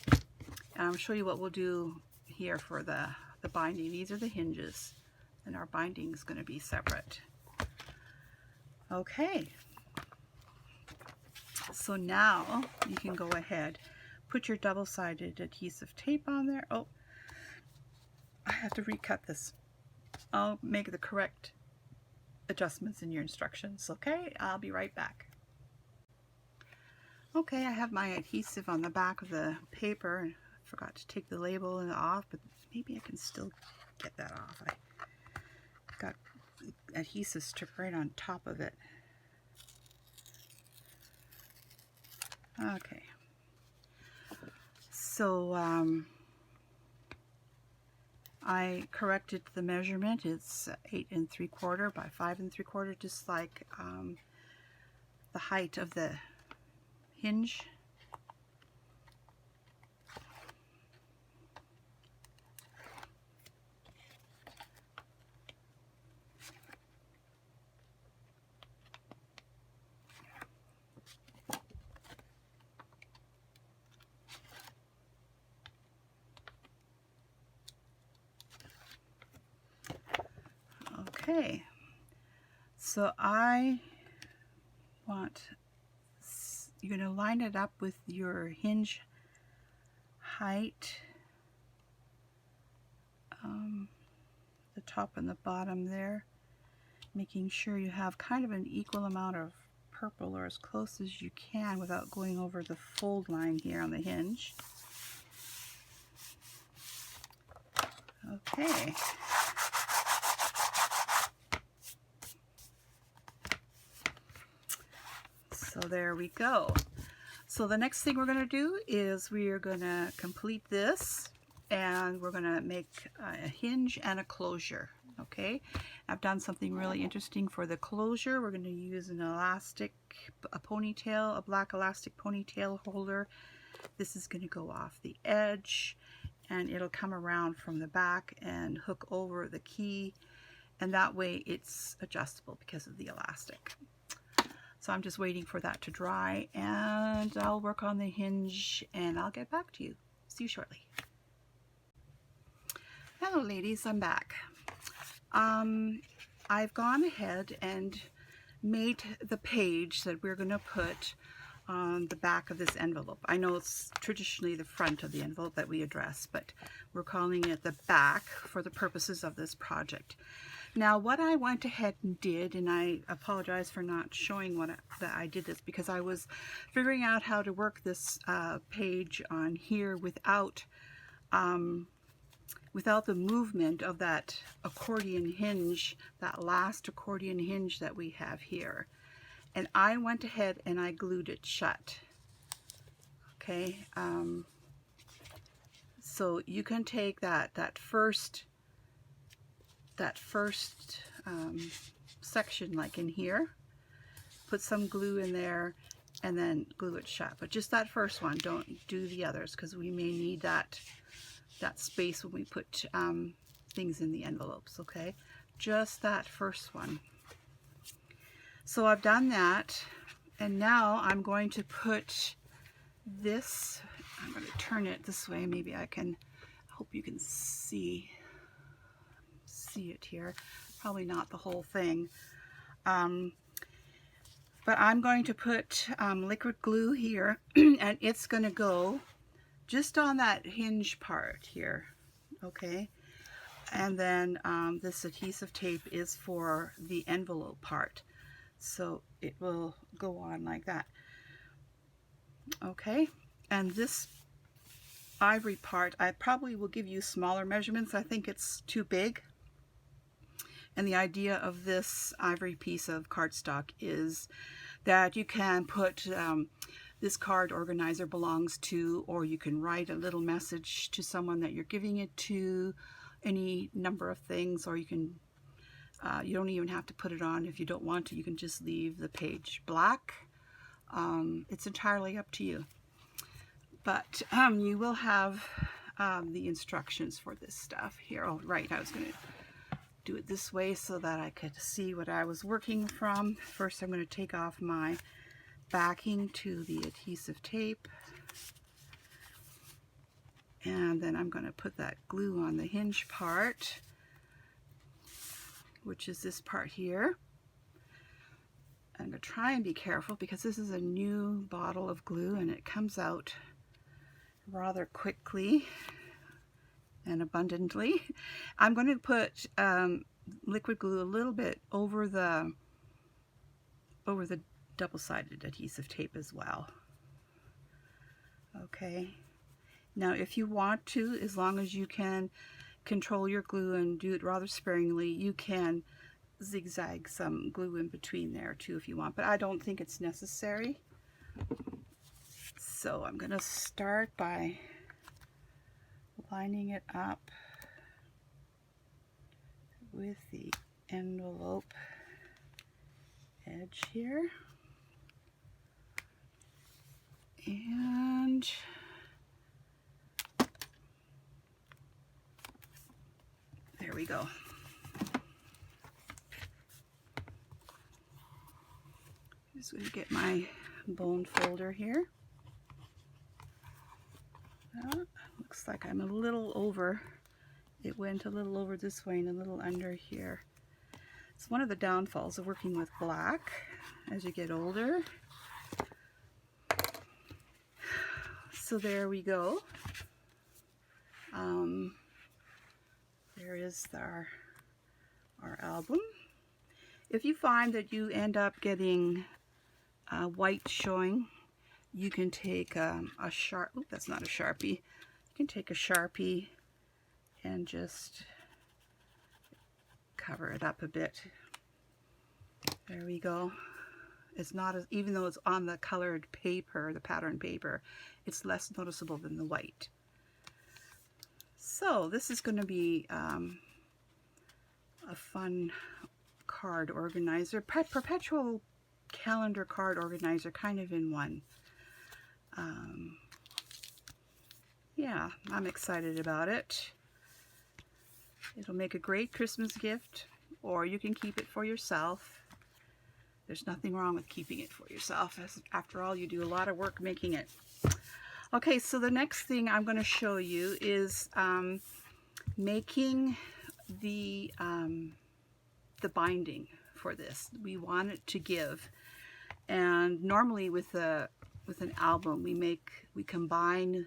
And I'll show you what we'll do here for the binding. These are the hinges, and our binding is going to be separate. Okay, so now you can go ahead, put your double-sided adhesive tape on there. Oh, I have to recut this. I'll make the correct adjustments in your instructions. Okay, I'll be right back. Okay, I have my adhesive on the back of the paper. I forgot to take the label off, but maybe I can still get that off. I got adhesive stuck right on top of it. Okay, so I corrected the measurement. It's 8 3/4 by 5 3/4, just like the height of the hinge. Okay, so I want you're going to line it up with your hinge height, the top and the bottom there, making sure you have kind of an equal amount of purple, or as close as you can without going over the fold line here on the hinge. Okay. So there we go. So the next thing we're going to do is we are going to complete this, and we're going to make a hinge and a closure. Okay, I've done something really interesting for the closure. We're going to use an elastic, a ponytail, a black elastic ponytail holder. This is going to go off the edge, and it'll come around from the back and hook over the key, and that way it's adjustable because of the elastic. So I'm just waiting for that to dry, and I'll work on the hinge and I'll get back to you. See you shortly. Hello ladies, I'm back. I've gone ahead and made the page that we're going to put on the back of this envelope. I know it's traditionally the front of the envelope that we address, but we're calling it the back for the purposes of this project. Now what I went ahead and did, and I apologize for not showing that I did this, because I was figuring out how to work this page on here without the movement of that accordion hinge, that last accordion hinge that we have here. And I went ahead and I glued it shut. Okay, so you can take that first section, like in here, put some glue in there and then glue it shut. But just that first one, don't do the others, because we may need that space when we put things in the envelopes. Okay, just that first one. So I've done that, and now I'm going to put this, I'm going to turn it this way, maybe I can, hope you can see it here, probably not the whole thing, but I'm going to put liquid glue here, and it's going to go just on that hinge part here. Okay, and then this adhesive tape is for the envelope part, so it will go on like that. Okay, and this ivory part, I probably will give you smaller measurements. I think it's too big. And the idea of this ivory piece of cardstock is that you can put this card organizer belongs to, or you can write a little message to someone that you're giving it to, any number of things, or you can you don't even have to put it on if you don't want to. You can just leave the page black. It's entirely up to you. But you will have the instructions for this stuff here. Oh, right, I was going to do it this way so that I could see what I was working from. First, I'm going to take off my backing to the adhesive tape, and then I'm going to put that glue on the hinge part, which is this part here. I'm going to try and be careful because this is a new bottle of glue and it comes out rather quickly and abundantly. I'm going to put liquid glue a little bit over the double-sided adhesive tape as well. Okay, now if you want to, as long as you can control your glue and do it rather sparingly, you can zigzag some glue in between there too if you want, but I don't think it's necessary. So I'm going to start by lining it up with the envelope edge here, and there we go. Just going to get my bone folder here. Looks like I'm a little over. It went a little over this way and a little under here. It's one of the downfalls of working with black as you get older. So there we go. There is our album. If you find that you end up getting white showing, you can take a that's not a Sharpie. You can take a Sharpie and just cover it up a bit. There we go. It's not as, even though it's on the colored paper, the pattern paper, it's less noticeable than the white. So this is going to be a fun card organizer, perpetual calendar card organizer, kind of in one. Yeah, I'm excited about it. It'll make a great Christmas gift, or you can keep it for yourself. There's nothing wrong with keeping it for yourself. After all, you do a lot of work making it. Okay, so the next thing I'm going to show you is making the binding for this. We want it to give, and normally with an album we combine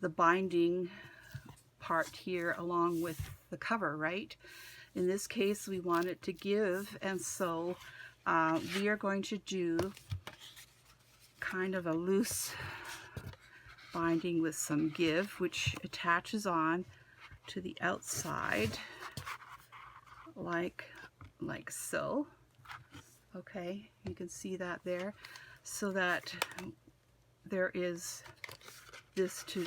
the binding part here along with the cover, right? In this case, we want it to give, and so we are going to do kind of a loose binding with some give, which attaches on to the outside like so. Okay, you can see that there, so that there is this to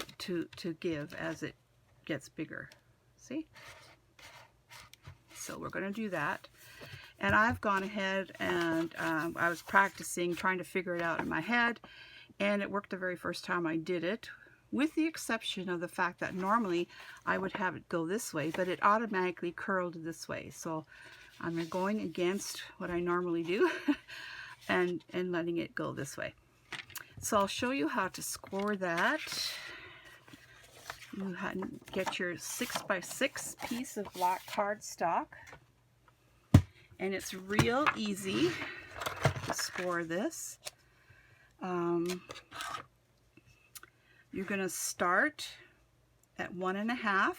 give as it gets bigger. See? So we're going to do that. And I've gone ahead and I was practicing, trying to figure it out in my head, and it worked the very first time I did it, with the exception of the fact that normally I would have it go this way, but it automatically curled this way. So I'm going against what I normally do and letting it go this way. So I'll show you how to score that. You get your 6x6 piece of black cardstock, and it's real easy to score this. You're going to start at 1.5,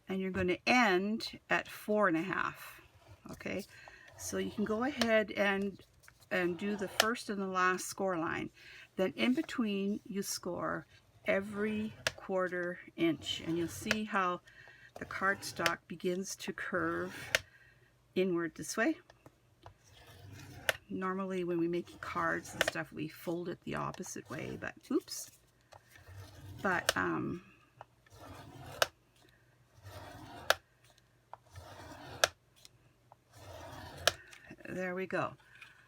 and you're going to end at 4.5. Okay, so you can go ahead and do the first and the last score line. Then in between you score every 1/4 inch, and you'll see how the cardstock begins to curve inward this way. Normally when we make cards and stuff, we fold it the opposite way, but oops. But there we go.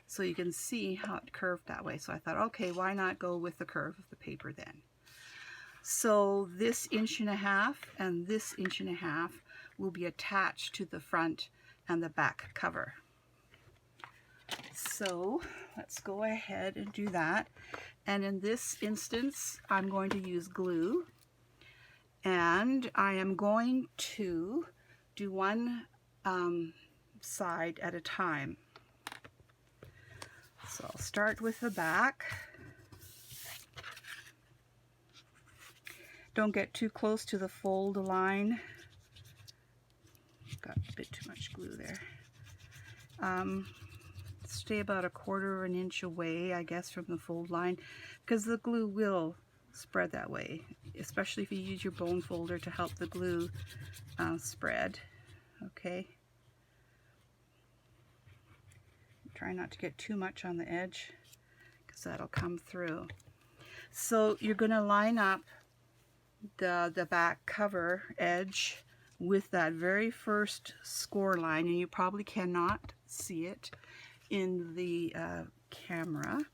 So you can see how it curved that way. So I thought, okay, why not go with the curve of the paper then? So this 1.5 inches and this 1.5 inches will be attached to the front and the back cover. So let's go ahead and do that. And in this instance, I'm going to use glue, and I am going to do one side at a time. So I'll start with the back. Don't get too close to the fold line. Got a bit too much glue there. Stay about 1/4 inch away, I guess, from the fold line, because the glue will spread that way, especially if you use your bone folder to help the glue spread. Okay. Try not to get too much on the edge, because that'll come through. So you're going to line up the back cover edge with that very first score line, and you probably cannot see it in the camera.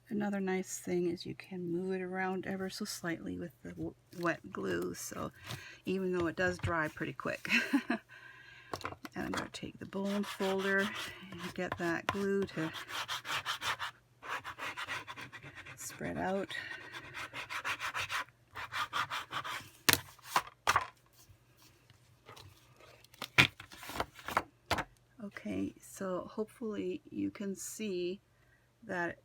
Another nice thing is you can move it around ever so slightly with the wet glue, so even though it does dry pretty quick. And I'm going to take the bone folder and get that glue to spread out. Okay, so hopefully you can see that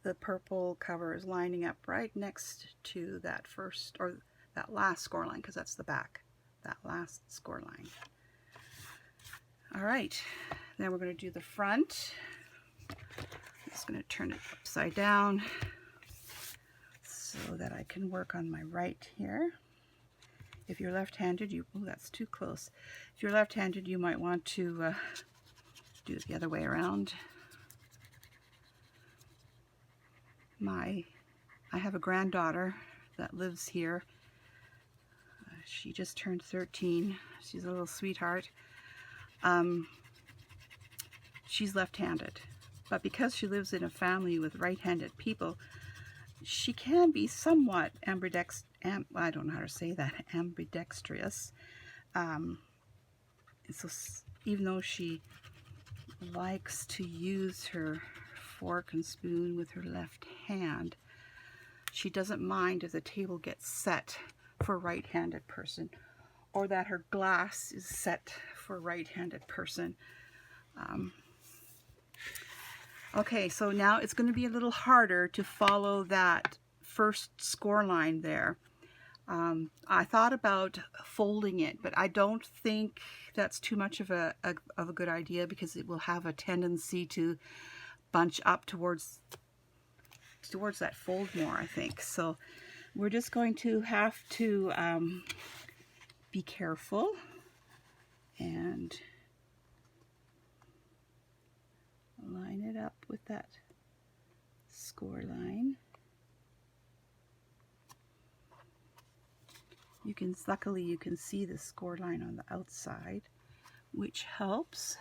the purple cover is lining up right next to that first, or that last score line, because that's the back, that last score line. All right, then we're going to do the front. I'm just going to turn it upside down so that I can work on my right here. If you're left-handed, oh, that's too close. If you're left-handed, you might want to do it the other way around. I have a granddaughter that lives here. She just turned 13. She's a little sweetheart. She's left-handed, but because she lives in a family with right-handed people, she can be somewhat ambidextrous. I don't know how to say that, ambidextrous. So even though she likes to use her fork and spoon with her left hand, she doesn't mind if the table gets set for a right-handed person, or that her glass is set for a right-handed person. Okay, so now it's going to be a little harder to follow that first score line there. I thought about folding it, but I don't think that's too much of a good idea, because it will have a tendency to bunch up towards that fold more, I think. So we're just going to have to be careful and line it up with that score line. Luckily you can see the score line on the outside, which helps.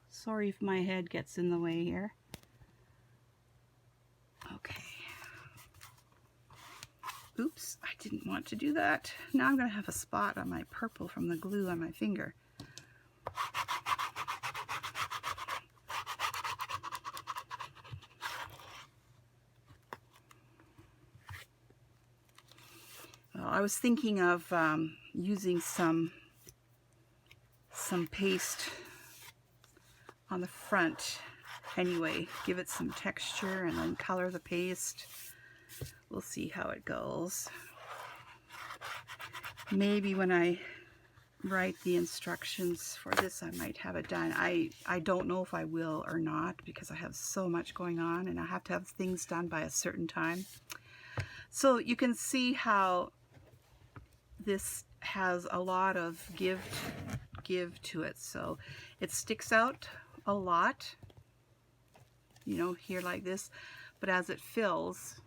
Sorry if my head gets in the way here. Okay. Oops, I didn't want to do that. Now I'm going to have a spot on my purple from the glue on my finger. Well, I was thinking of using some paste on the front anyway, give it some texture and then color the paste. We'll see how it goes. Maybe when I write the instructions for this, I might have it done. I don't know if I will or not, because I have so much going on and I have to have things done by a certain time. So you can see how this has a lot of give to it. So it sticks out a lot, you know, here like this, but as it fills,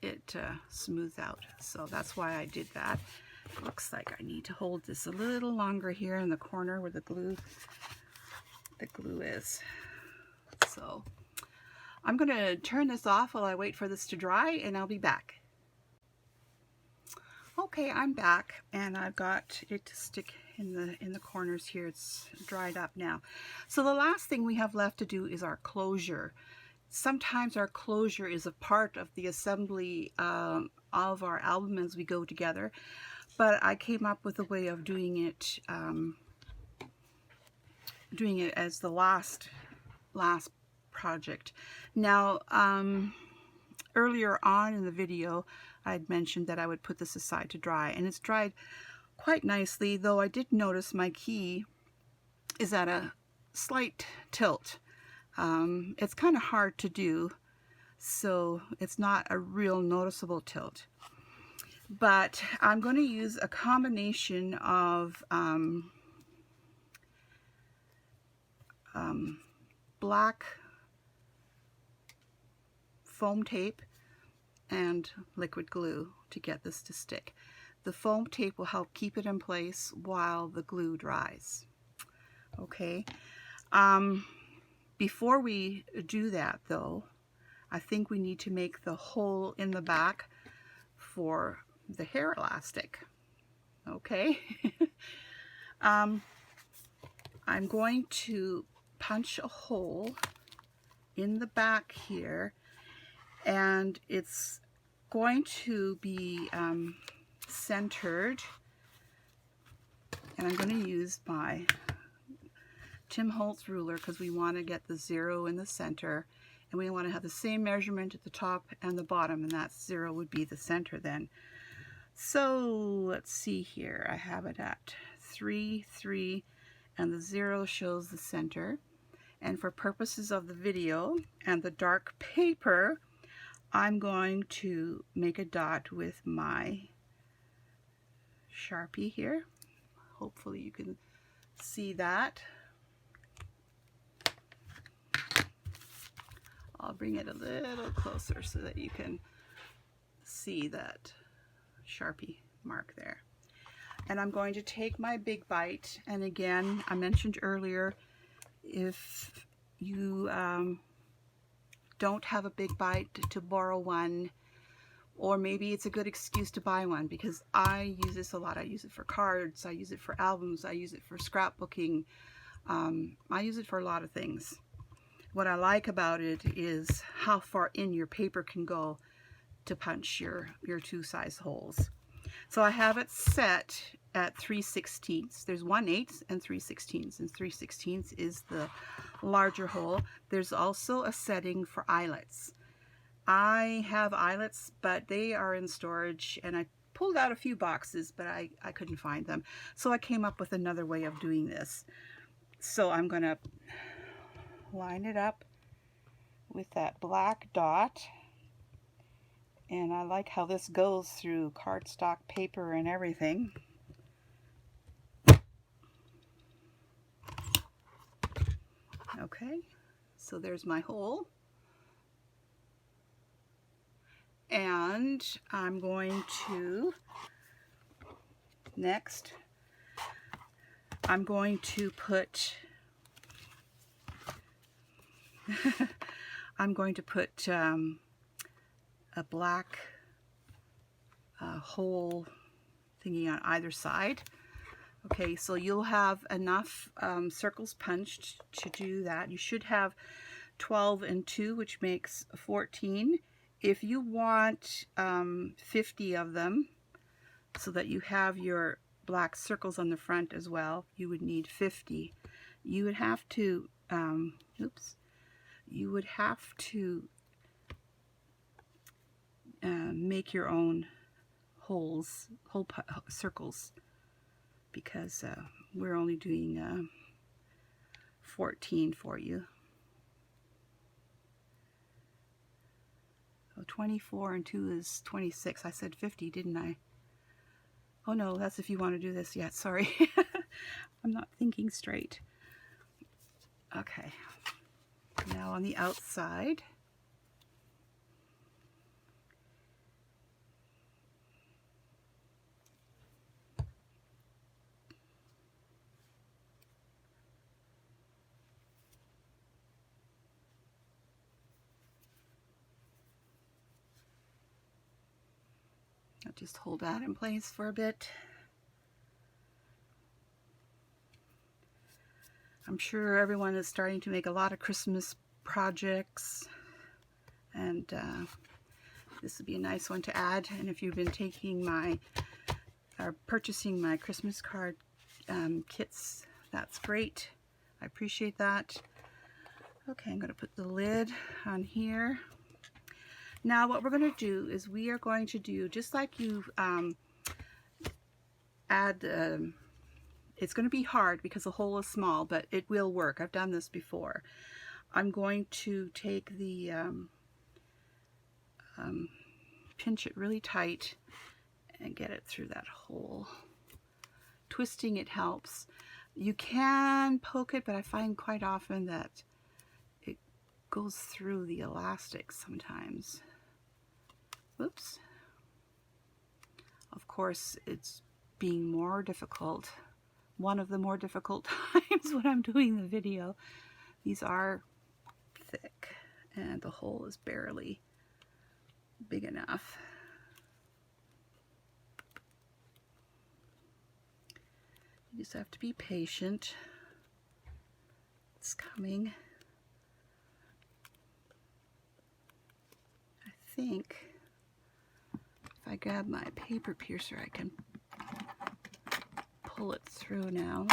it smooths out. So that's why I did that. Looks like I need to hold this a little longer here in the corner where the glue is. So I'm going to turn this off while I wait for this to dry, and I'll be back. Okay, I'm back, and I've got it to stick in the corners here. It's dried up now. So the last thing we have left to do is our closure. Sometimes our closure is a part of the assembly of our album as we go together, but I came up with a way of doing it as the last project. Now, earlier on in the video, I had mentioned that I would put this aside to dry, and it's dried quite nicely, though I did notice my key is at a slight tilt. It's kind of hard to do, so it's not a real noticeable tilt. But I'm going to use a combination of black foam tape and liquid glue to get this to stick. The foam tape will help keep it in place while the glue dries. Okay. Before we do that, though, I think we need to make the hole in the back for the hair elastic. Okay. I'm going to punch a hole in the back here, and it's going to be centered, and I'm going to use my Tim Holtz ruler because we want to get the 0 in the center, and we want to have the same measurement at the top and the bottom, and that 0 would be the center then. So let's see here, I have it at 3, 3, and the 0 shows the center. And for purposes of the video and the dark paper, I'm going to make a dot with my Sharpie here. Hopefully you can see that. I'll bring it a little closer so that you can see that Sharpie mark there. And I'm going to take my big bite, and again, I mentioned earlier, if you don't have a big bite, to borrow one, or maybe it's a good excuse to buy one, because I use this a lot. I use it for cards, I use it for albums, I use it for scrapbooking, I use it for a lot of things. What I like about it is how far in your paper can go to punch your 2 size holes. So I have it set at 3/16. There's 1/8 and 3/16, and 3/16 is the larger hole. There's also a setting for eyelets. I have eyelets, but they are in storage, and I pulled out a few boxes, but I couldn't find them. So I came up with another way of doing this. So I'm going to line it up with that black dot. And I like how this goes through cardstock paper and everything. Okay, so there's my hole. And I'm going to, next, I'm going to put, a black hole thingy on either side. Okay, so you'll have enough circles punched to do that. You should have 12 and 2, which makes 14. If you want 50 of them, so that you have your black circles on the front as well, you would need 50. You would have to, make your own circles, because we're only doing 14 for you. So 24 and 2 is 26. I said 50, didn't I? Oh no, that's if you want to do this yet. Sorry. I'm not thinking straight. Okay. Now on the outside, I'll just hold that in place for a bit. I'm sure everyone is starting to make a lot of Christmas projects, and this would be a nice one to add. And if you've been taking or purchasing my Christmas card kits, that's great. I appreciate that. Okay, I'm going to put the lid on here. Now what we're going to do is we are going to do, just like you add, it's going to be hard because the hole is small, but it will work. I've done this before. I'm going to take the, pinch it really tight and get it through that hole. Twisting it helps. You can poke it, but I find quite often that it goes through the elastic sometimes. Oops. Of course, it's being more difficult. One of the more difficult times when I'm doing the video. These are thick and the hole is barely big enough. You just have to be patient. It's coming. think if I grab my paper piercer, I can pull it through now.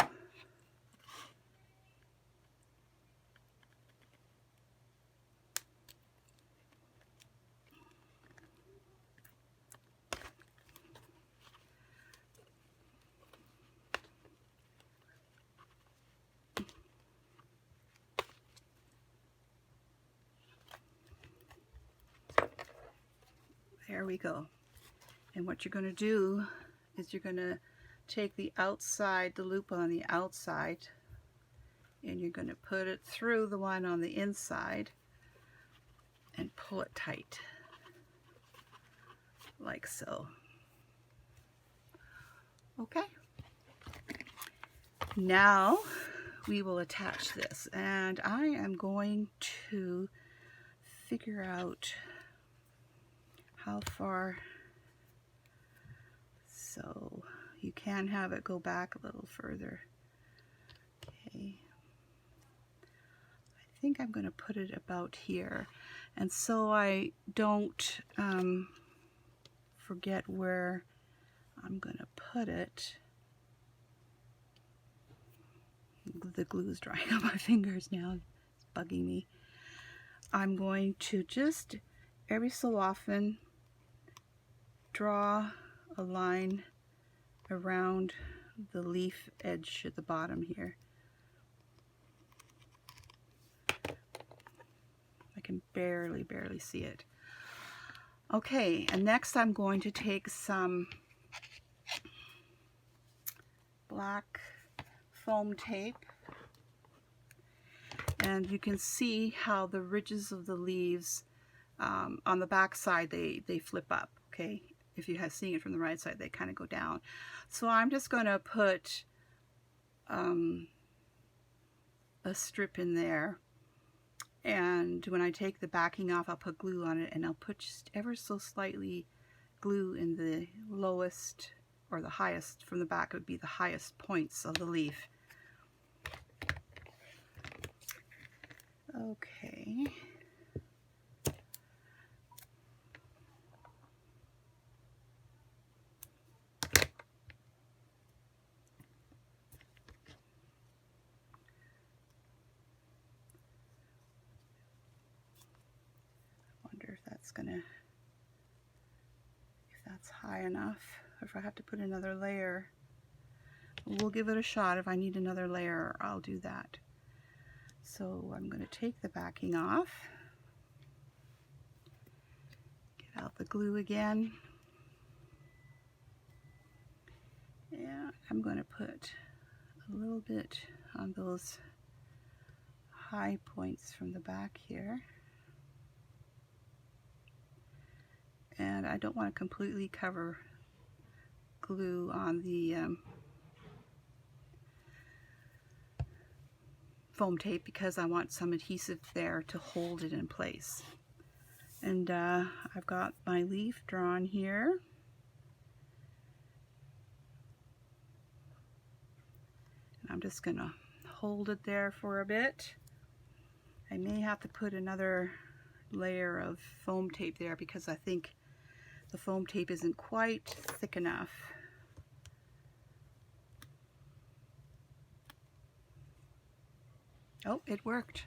There we go. And what you're going to do is you're going to take the outside, the loop on the outside, and you're going to put it through the one on the inside and pull it tight, like so. Okay. Now we will attach this, and I am going to figure out how far, so you can have it go back a little further. Okay, I think I'm going to put it about here, and so I don't forget where I'm going to put it. The glue is drying on my fingers now, it's bugging me. I'm going to just every so often draw a line around the leaf edge at the bottom here. I can barely see it. Okay, and next I'm going to take some black foam tape, and you can see how the ridges of the leaves on the back side, they flip up. Okay, if you have seen it from the right side, they kind of go down. So I'm just going to put a strip in there, and when I take the backing off, I'll put glue on it, and I'll put just ever so slightly glue in the lowest or the highest. From the back, it would be the highest points of the leaf. Okay. If that's high enough, or if I have to put another layer. We'll give it a shot. If I need another layer, I'll do that. So I'm going to take the backing off, get out the glue again, and I'm going to put a little bit on those high points from the back here. And I don't want to completely cover glue on the foam tape, because I want some adhesive there to hold it in place. And I've got my leaf drawn here. And I'm just going to hold it there for a bit. I may have to put another layer of foam tape there, because I think the foam tape isn't quite thick enough. Oh, it worked.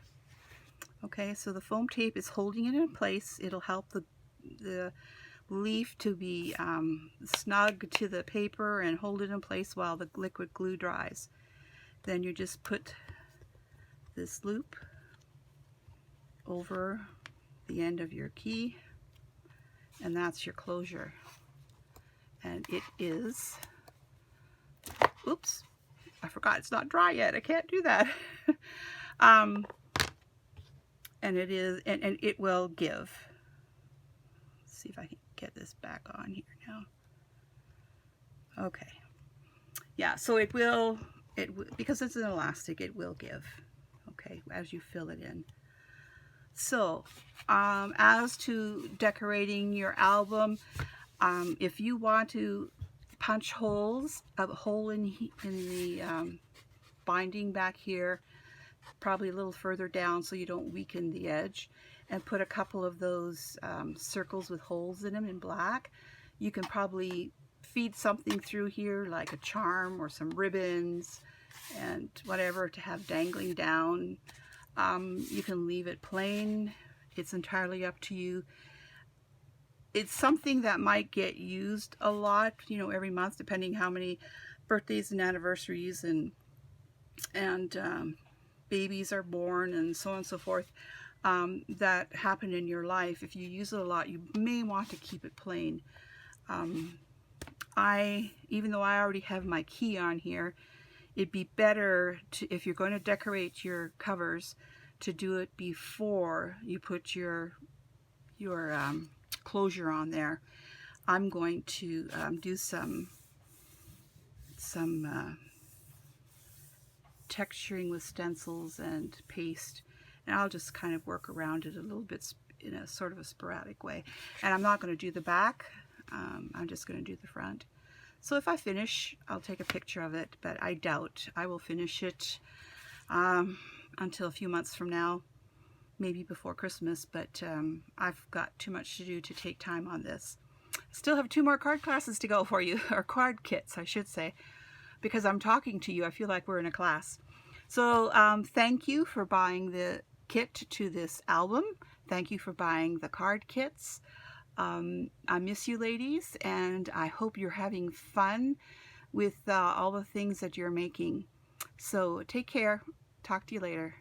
Okay, so the foam tape is holding it in place. It'll help the leaf to be snug to the paper and hold it in place while the liquid glue dries. Then you just put this loop over the end of your key, and that's your closure. And it is, oops, I forgot it's not dry yet. I can't do that. And it is, and it will give. Let's see if I can get this back on here now. Okay. Yeah, so it will, because it's an elastic, it will give, okay, as you fill it in. So, as to decorating your album, if you want to punch holes, a hole in the binding back here, probably a little further down so you don't weaken the edge. and put a couple of those circles with holes in them in black. You can probably feed something through here like a charm or some ribbons and whatever to have dangling down. You can leave it plain. It's entirely up to you. It's something that might get used a lot, you know, every month, depending how many birthdays and anniversaries and babies are born and so on and so forth that happen in your life. If you use it a lot, you may want to keep it plain. Even though I already have my key on here, it'd be better to, if you're going to decorate your covers, to do it before you put your closure on there. I'm going to do some texturing with stencils and paste, and I'll just kind of work around it a little bit in a sort of a sporadic way. And I'm not going to do the back, I'm just going to do the front. So if I finish, I'll take a picture of it, but I doubt I will finish it until a few months from now, maybe before Christmas, but I've got too much to do to take time on this. Still have 2 more card classes to go for you, or card kits, I should say, because I'm talking to you. I feel like we're in a class. So thank you for buying the kit to this album. Thank you for buying the card kits. I miss you, ladies, and I hope you're having fun with all the things that you're making. So take care. Talk to you later.